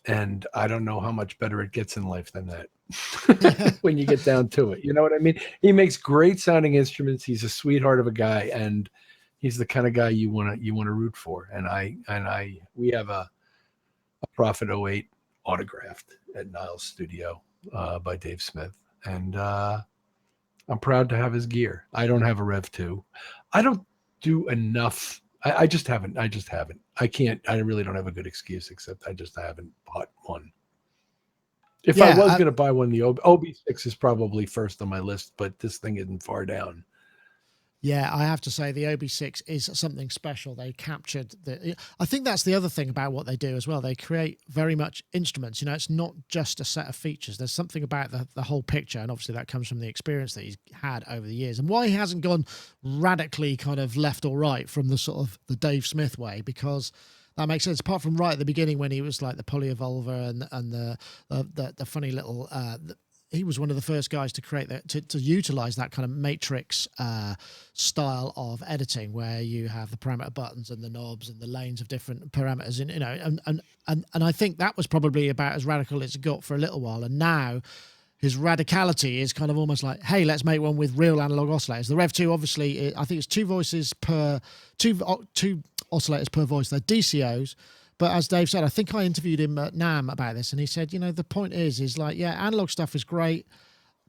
And I don't know how much better it gets in life than that when you get down to it. You know what I mean? He makes great sounding instruments. He's a sweetheart of a guy, and he's the kind of guy you want to root for. And we have a Prophet 08 autographed at Niles Studio by Dave Smith. And I'm proud to have his gear. I don't have a Rev2. I don't do enough. I just haven't. I can't. I really don't have a good excuse, except I just haven't bought one. If I was going to buy one, the OB6 is probably first on my list, but this thing isn't far down. Yeah, I have to say the OB6 is something special. They captured I think that's the other thing about what they do as well. They create very much instruments. It's not just a set of features. There's something about the whole picture, and obviously that comes from the experience that he's had over the years. And why he hasn't gone radically kind of left or right from the sort of the Dave Smith way, because that makes sense. Apart from right at the beginning when he was like the polyevolver and the funny little. He was one of the first guys to create that, to utilize that kind of matrix style of editing, where you have the parameter buttons and the knobs and the lanes of different parameters, and I think that was probably about as radical as it got for a little while. And now his radicality is kind of almost like, hey, let's make one with real analog oscillators. The Rev2, obviously, I think it's two oscillators per voice. They're DCOs. But as Dave said, I think I interviewed him at NAMM about this, and he said, the point is like, yeah, analog stuff is great,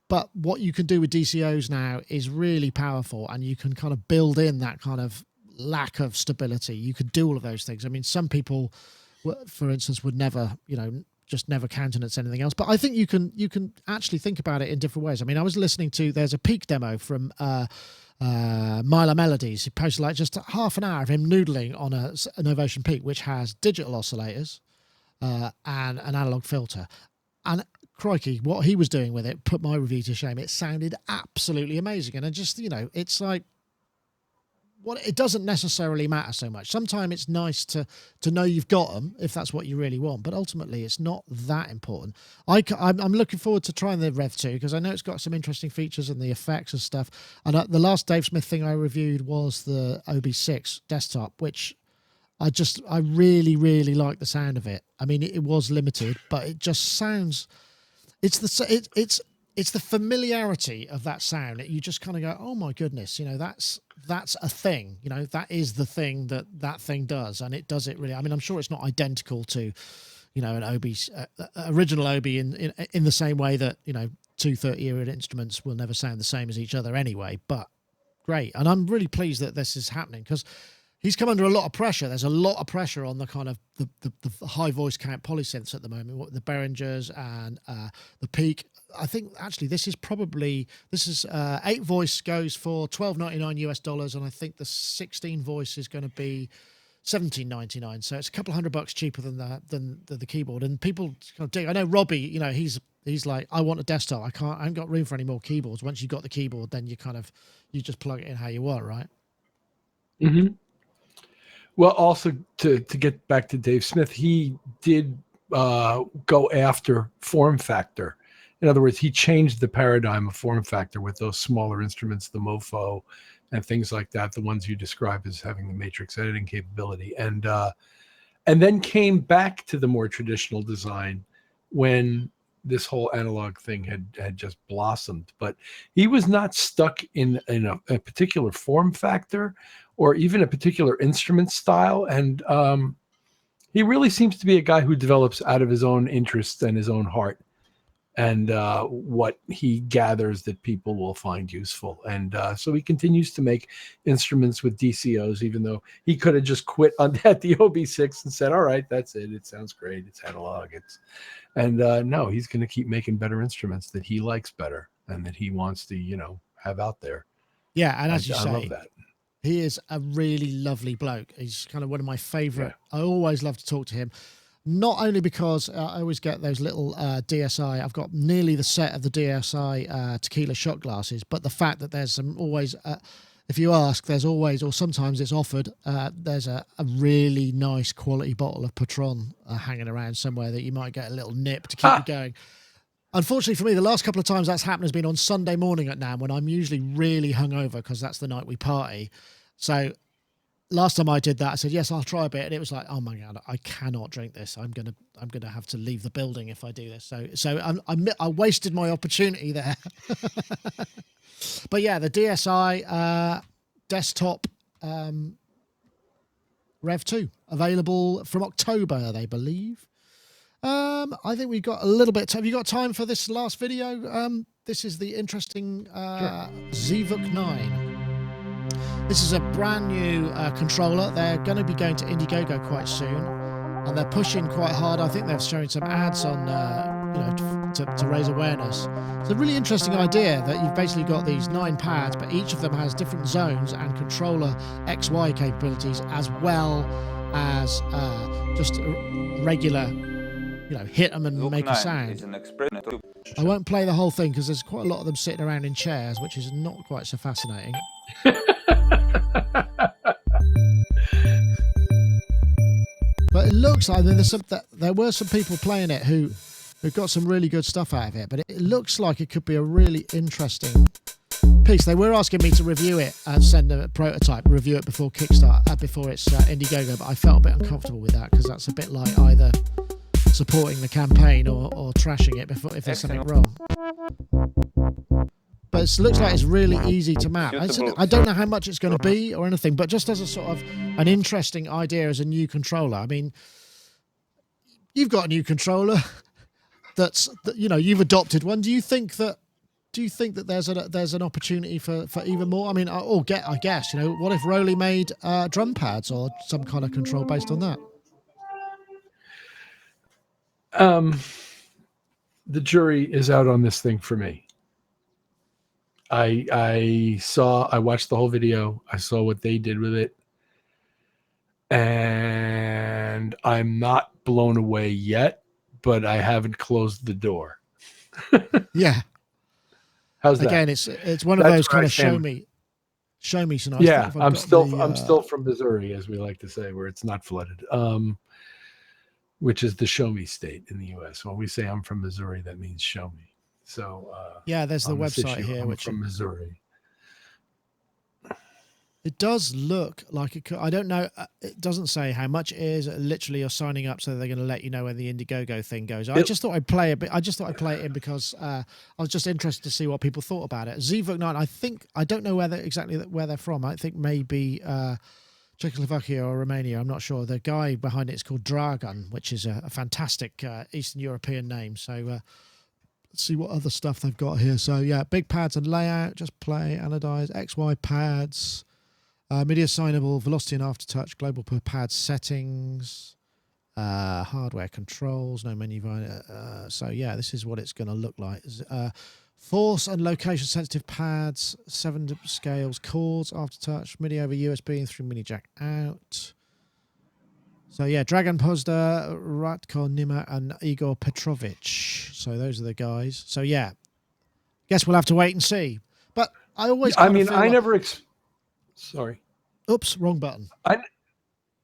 but what you can do with DCOs now is really powerful, and you can kind of build in that kind of lack of stability. You could do all of those things. I mean, some people, for instance, would never, just never countenance anything else. But I think you can actually think about it in different ways. I mean, I was listening to, there's a Peak demo from Myla Melodies. He posted like just half an hour of him noodling on an Ovation Peak, which has digital oscillators and an analog filter. And crikey, what he was doing with it put my review to shame. It sounded absolutely amazing. And I just, it's like, it doesn't necessarily matter so much. Sometimes it's nice to know you've got them if that's what you really want, but ultimately it's not that important. I'm looking forward to trying the Rev2 because I know it's got some interesting features and the effects and stuff. And the last Dave Smith thing I reviewed was the OB6 desktop, which I really, really like the sound of it. I mean, it was limited, but it just sounds. It's the familiarity of that sound that you just kind of go, oh my goodness, that's a thing, that is the thing that thing does, and it does it really. I mean, I'm sure it's not identical to, an OB, original OB in the same way that 230-era instruments will never sound the same as each other anyway. But great, and I'm really pleased that this is happening because he's come under a lot of pressure. There's a lot of pressure on the kind of the high voice count polysynths at the moment, the Behringers and the Peak. I think actually this is 8 voice goes for $12.99 US, and I think the 16 voice is going to be $17.99. So it's a couple $100 cheaper than the keyboard. And people kind of dig. I know Robbie, he's like, I want a desktop. I haven't got room for any more keyboards. Once you've got the keyboard, then you just plug it in how you want, right? Mm-hmm. Well, also to get back to Dave Smith, he did go after form factor. In other words, he changed the paradigm of form factor with those smaller instruments, the MoFo and things like that, the ones you describe as having the matrix editing capability. And then came back to the more traditional design when this whole analog thing had just blossomed. But he was not stuck in a particular form factor or even a particular instrument style. And he really seems to be a guy who develops out of his own interests and his own heart and what he gathers that people will find useful. And so he continues to make instruments with DCOs, even though he could have just quit at the OB6 and said, all right, that's it. It sounds great. It's analog. No, he's going to keep making better instruments that he likes better and that he wants to, have out there. Yeah, and as you I say, love that. He is a really lovely bloke. He's kind of one of my favorite. Yeah. I always love to talk to him. Not only because I always get those little DSI, I've got nearly the set of the DSI tequila shot glasses, but the fact that there's some always, if you ask, there's always, or sometimes it's offered, there's a really nice quality bottle of Patron hanging around somewhere that you might get a little nip to keep you going. Unfortunately for me, the last couple of times that's happened has been on Sunday morning at NAMM when I'm usually really hungover because that's the night we party. So last time I did that, I said, yes, I'll try a bit. And it was like, oh my God, I cannot drink this. I'm going to have to leave the building if I do this. So I wasted my opportunity there. But yeah, the DSI desktop Rev2 available from October, they believe. I think we've got a little bit. Have you got time for this last video? This is the interesting Zvuk 9. This is a brand new controller. They're going to be going to Indiegogo quite soon, and they're pushing quite hard. I think they're showing some ads on, to raise awareness. It's a really interesting idea that you've basically got these 9 pads, but each of them has different zones and controller XY capabilities, as well as just regular, hit them and make a sound. I won't play the whole thing because there's quite a lot of them sitting around in chairs, which is not quite so fascinating. But it looks like there were some people playing it who got some really good stuff out of it, but it looks like it could be a really interesting piece. They were asking me to review it and send a prototype, review it before Kickstarter, before it's Indiegogo, but I felt a bit uncomfortable with that because that's a bit like either supporting the campaign or trashing it if there's something wrong. But it looks like it's really easy to map. I don't know how much it's going to be or anything, but just as a sort of an interesting idea as a new controller. I mean, you've got a new controller that you've adopted one. Do you think that there's an opportunity for even more? I mean, I guess, what if Roly made drum pads or some kind of control based on that? The jury is out on this thing for me. I watched the whole video. I saw what they did with it, and I'm not blown away yet, but I haven't closed the door. Yeah. How's that? Again, it's one of those kind of show me tonight. Yeah, I'm still from Missouri, as we like to say, where it's not flooded. Which is the show me state in the U.S. When we say I'm from Missouri, that means show me. So yeah, there's the website here, which from Missouri. It does look like it could. I don't know. It doesn't say how much it is. Literally, you're signing up, so they're going to let you know when the Indiegogo thing goes. I just thought I'd play a bit. I just thought I'd play it in because I was just interested to see what people thought about it. Zvook9, I don't know where they're from. I think maybe Czechoslovakia or Romania. I'm not sure. The guy behind it is called Dragan, which is a fantastic Eastern European name. So let's see what other stuff they've got here. So yeah, big pads and layout. Just play, anodize, XY pads. MIDI assignable, velocity and aftertouch, global per pad settings, hardware controls, no menu. So yeah, this is what it's going to look like. Force and location sensitive pads, 7 scales, chords, aftertouch, MIDI over USB and through MIDI jack out. So yeah, Dragan Pozda, Ratko Nima and Igor Petrovich. So those are the guys. So yeah, guess we'll have to wait and see. But I always Sorry. Oops, wrong button.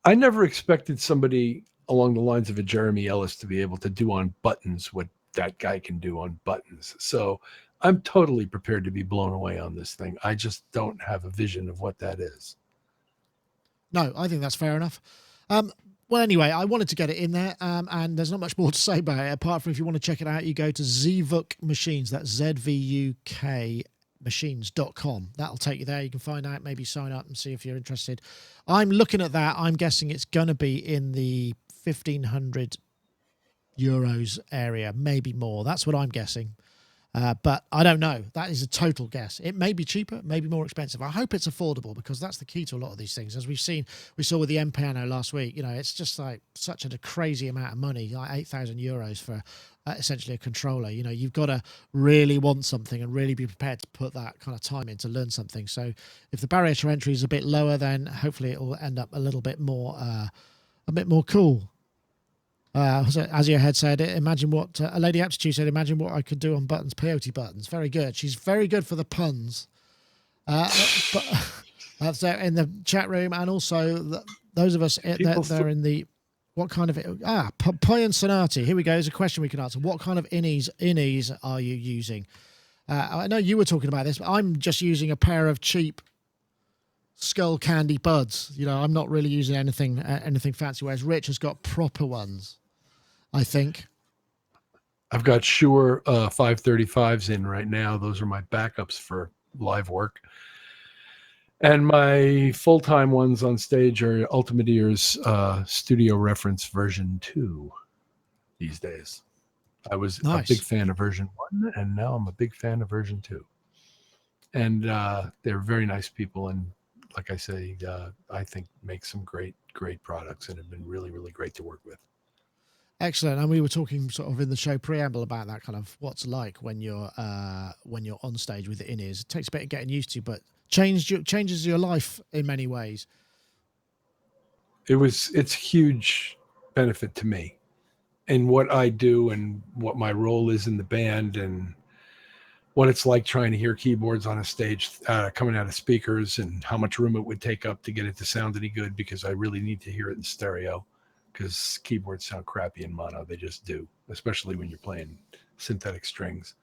I never expected somebody along the lines of a Jeremy Ellis to be able to do on buttons what that guy can do on buttons. So I'm totally prepared to be blown away on this thing. I just don't have a vision of what that is. No, I think that's fair enough. Well, anyway, I wanted to get it in there, and there's not much more to say about it, apart from if you want to check it out, you go to Zvuk Machines. That's ZVUK machines.com. That'll take you there. You can find out, maybe sign up and see if you're interested. I'm looking at that. I'm guessing it's going to be in the 1,500 euros area, maybe more. That's what I'm guessing. But I don't know. That is a total guess. It may be cheaper, maybe more expensive. I hope it's affordable, because that's the key to a lot of these things. As we saw with the M Piano last week, it's just like such a crazy amount of money, like 8,000 euros for essentially a controller. You've got to really want something and really be prepared to put that kind of time in to learn something. So if the barrier to entry is a bit lower, then hopefully it will end up a little bit more, cool. As your head said, imagine what a Lady Aptitude said. Imagine what I could do on buttons, peyote buttons. Very good. She's very good for the puns. But that's there in the chat room, and also those of us they're in the what kind of Poyan Sonati. Here we go. There's a question we can answer. What kind of innies are you using? I know you were talking about this, but I'm just using a pair of cheap Skull Candy buds. I'm not really using anything fancy, whereas Rich has got proper ones, I think. I've got Shure 535s in right now. Those are my backups for live work. And my full-time ones on stage are Ultimate Ears Studio Reference version 2 these days. I was a big fan of version 1, and now I'm a big fan of version 2. And they're very nice people, and like I say, I think make some great products, and have been really, really great to work with. Excellent. And we were talking sort of in the show preamble about that kind of what's like when you're on stage with the in-ears. It takes a bit of getting used to, but changes your life in many ways. It's huge benefit to me in what I do and what my role is in the band, and what it's like trying to hear keyboards on a stage coming out of speakers, and how much room it would take up to get it to sound any good, because I really need to hear it in stereo, because keyboards sound crappy in mono. They just do, especially when you're playing synthetic strings.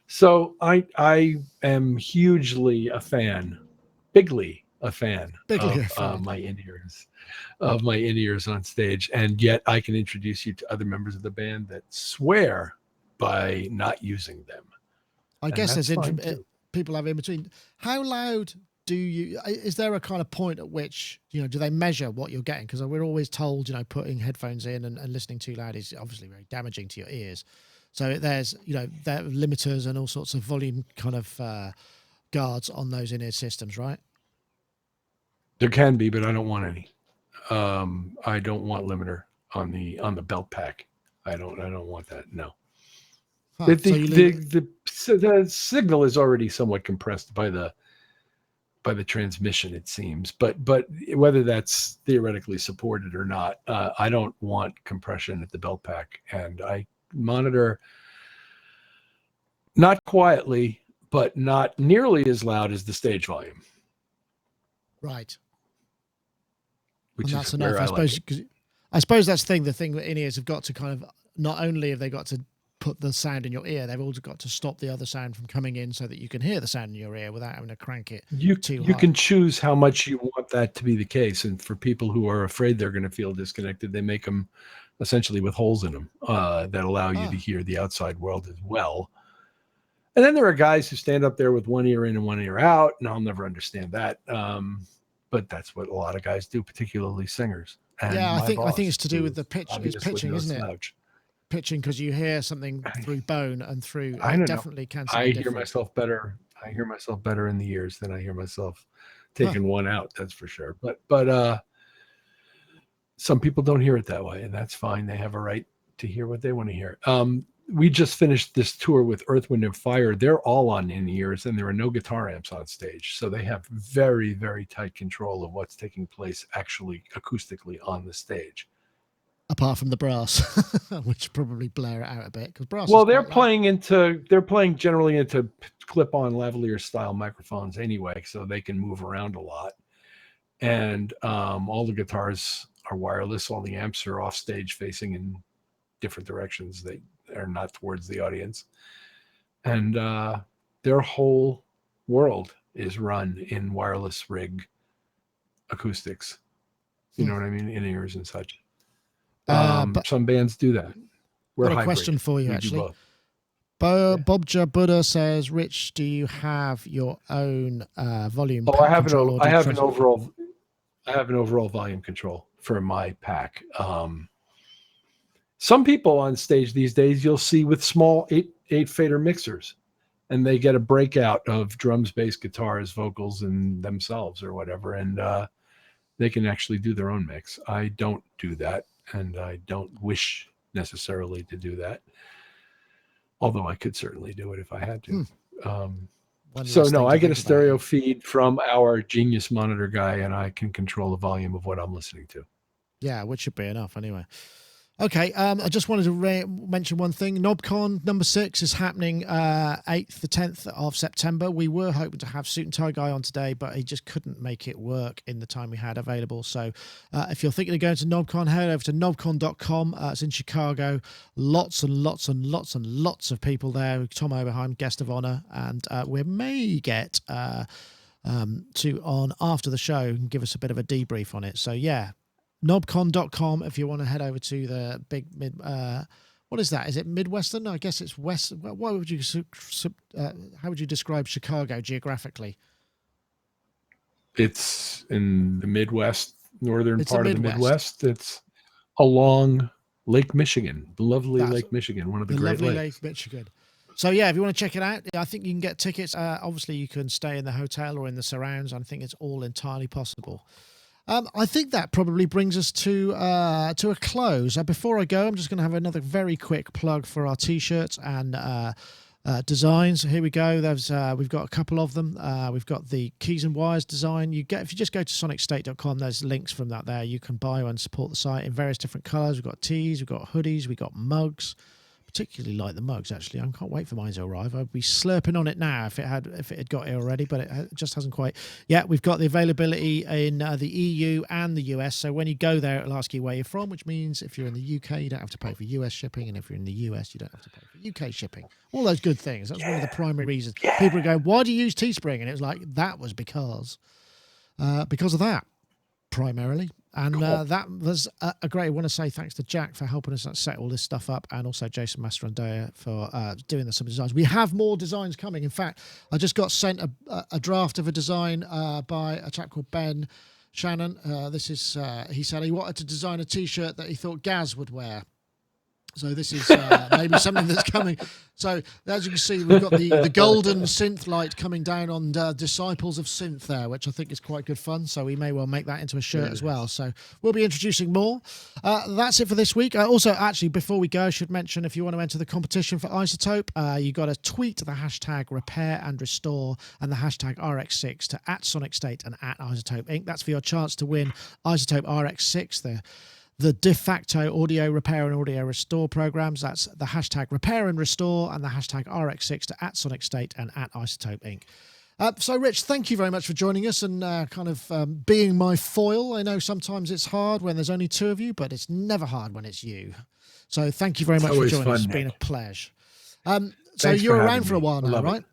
So I am hugely a fan, bigly a fan of my in-ears on stage. And yet I can introduce you to other members of the band that swear by not using them. I guess there's people have in between. How loud is there a kind of point at which, do they measure what you're getting? Because we're always told, putting headphones in and listening too loud is obviously very damaging to your ears. So there's, there are limiters and all sorts of volume kind of guards on those in-ear systems, right? There can be, but I don't want any. I don't want limiter on the belt pack. I don't want that. No. Huh. The signal is already somewhat compressed by the transmission, it seems, but whether that's theoretically supported or not, I don't want compression at the belt pack, and I monitor not quietly, but not nearly as loud as the stage volume. Right. Which and is that's enough, I suppose. I suppose that's the thing that in-ears have got to kind of, not only have they got to put the sound in your ear, they've also got to stop the other sound from coming in so that you can hear the sound in your ear without having to crank it too high. You can choose how much you want that to be the case, and for people who are afraid they're going to feel disconnected, they make them essentially with holes in them that allow you to hear the outside world as well. And then there are guys who stand up there with one ear in and one ear out, and I'll never understand that. But that's what a lot of guys do, particularly singers. And I think it's to do with the pitch. It's pitching, isn't it? Slouch. Pitching, because you hear something through bone and through. I don't definitely know. Can. I hear myself better. I hear myself better in the ears than I hear myself taking one out. That's for sure. But some people don't hear it that way, and that's fine. They have a right to hear what they want to hear. We just finished this tour with Earth, Wind, and Fire. They're all on in-ears, and there are no guitar amps on stage. So they have very, very tight control of what's taking place actually acoustically on the stage. Apart from the brass, which probably blare it out a bit. Because brass. Well, they're playing generally into clip-on lavalier style microphones anyway, so they can move around a lot. And all the guitars are wireless. All the amps are off stage facing in different directions. They are not towards the audience, and their whole world is run in wireless rig acoustics. You know what I mean? In ears and such. But some bands do that. We're got a hybrid. Question for you, actually. Bobja Buddha says, Rich, do you have your own volume? I have an overall volume control for my pack. Some people on stage these days you'll see with small 8 fader mixers, and they get a breakout of drums, bass, guitars, vocals, and themselves or whatever, and they can actually do their own mix. I don't do that, and I don't wish necessarily to do that, although I could certainly do it if I had to. So no, I get a stereo feed from our Genius monitor guy, and I can control the volume of what I'm listening to. Yeah, which should be enough anyway. Okay, I just wanted to mention one thing. NobCon number 6 is happening 8th, the 10th of September. We were hoping to have Suit and Tie Guy on today, but he just couldn't make it work in the time we had available. So if you're thinking of going to NobCon, head over to nobcon.com. It's in Chicago. Lots and lots and lots and lots of people there. Tom Oberheim, guest of honor, and we may get to on after the show and give us a bit of a debrief on it. So yeah. Nobcon.com if you want to head over to the big what is that? Is it Midwestern? I guess it's West. What would you how would you describe Chicago geographically? It's in the Midwest, northern part of the Midwest. It's along Lake Michigan, the lovely Lake Michigan, one of the great lovely lakes. Lake Michigan. So yeah, if you want to check it out, I think you can get tickets. Obviously, you can stay in the hotel or in the surrounds. I think it's all entirely possible. I think that probably brings us to a close. Before I go, I'm just going to have another very quick plug for our T-shirts and designs. Here we go. We've got a couple of them. We've got the Keys and Wires design. If you just go to Sonicstate.com, there's links from that there. You can buy and support the site in various different colours. We've got tees, we've got hoodies, we've got mugs. Particularly like the mugs, actually. I can't wait for mine to arrive. I'd be slurping on it now if it had got here already, but it just hasn't quite. Yeah, we've got the availability in the EU and the US. So when you go there, it'll ask you where you're from, which means if you're in the UK, you don't have to pay for US shipping, and if you're in the US, you don't have to pay for UK shipping. All those good things. That's one of the primary reasons. People are going, "Why do you use Teespring?" And it was like that was because of that primarily. And Cool. that was a great. I want to say thanks to Jack for helping us set all this stuff up, and also Jason Mastrandea for doing some designs. We have more designs coming. In fact, I just got sent a draft of a design by a chap called Ben Shannon. This is he said he wanted to design a T-shirt that he thought Gaz would wear. So this is maybe something that's coming. So as you can see, we've got the golden synth light coming down on Disciples of Synth there, which I think is quite good fun. So we may well make that into a shirt as well. So we'll be introducing more. That's it for this week. Also, actually, before we go, I should mention if you want to enter the competition for Isotope, you got to tweet the hashtag repair and restore and the hashtag RX6 to @Sonicstate and @Isotope Inc. That's for your chance to win Isotope RX6 there. The de facto audio repair and audio restore programs. That's the hashtag repair and restore and the hashtag RX6 to @Sonicstate and @Isotope Inc. So, Rich, thank you very much for joining us and being my foil. I know sometimes it's hard when there's only two of you, but it's never hard when it's you. So thank you very much for joining us. It's been a pleasure. So you're around for a while now, right?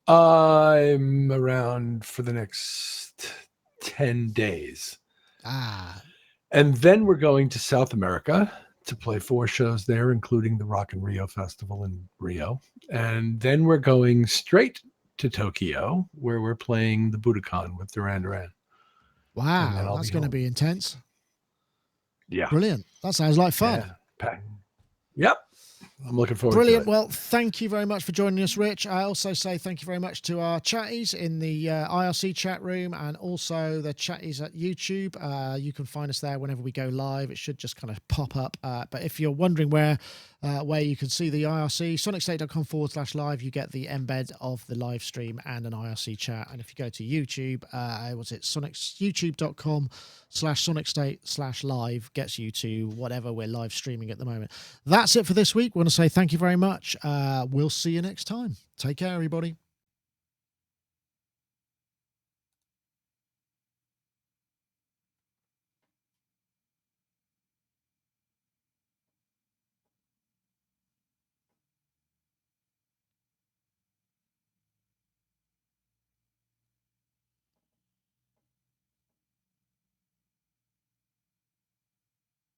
I'm around for the next 10 days. And then we're going to South America to play 4 shows there, including the Rock in Rio Festival in Rio. And then we're going straight to Tokyo, where we're playing the Budokan with Duran Duran. Wow, that's going to be intense. Yeah. Brilliant. That sounds like fun. Yeah. Yep. I'm looking forward Brilliant. to it. Well, thank you very much for joining us, Rich. I also say thank you very much to our chatties in the IRC chat room and also the chatties at YouTube. You can find us there whenever we go live. It should just kind of pop up. But if you're wondering where you can see the IRC, sonicstate.com/live, you get the embed of the live stream and an IRC chat. And if you go to YouTube, youtube.com/sonicstate/live gets you to whatever we're live streaming at the moment. That's it for this week. We want to say thank you very much. We'll see you next time. Take care, everybody.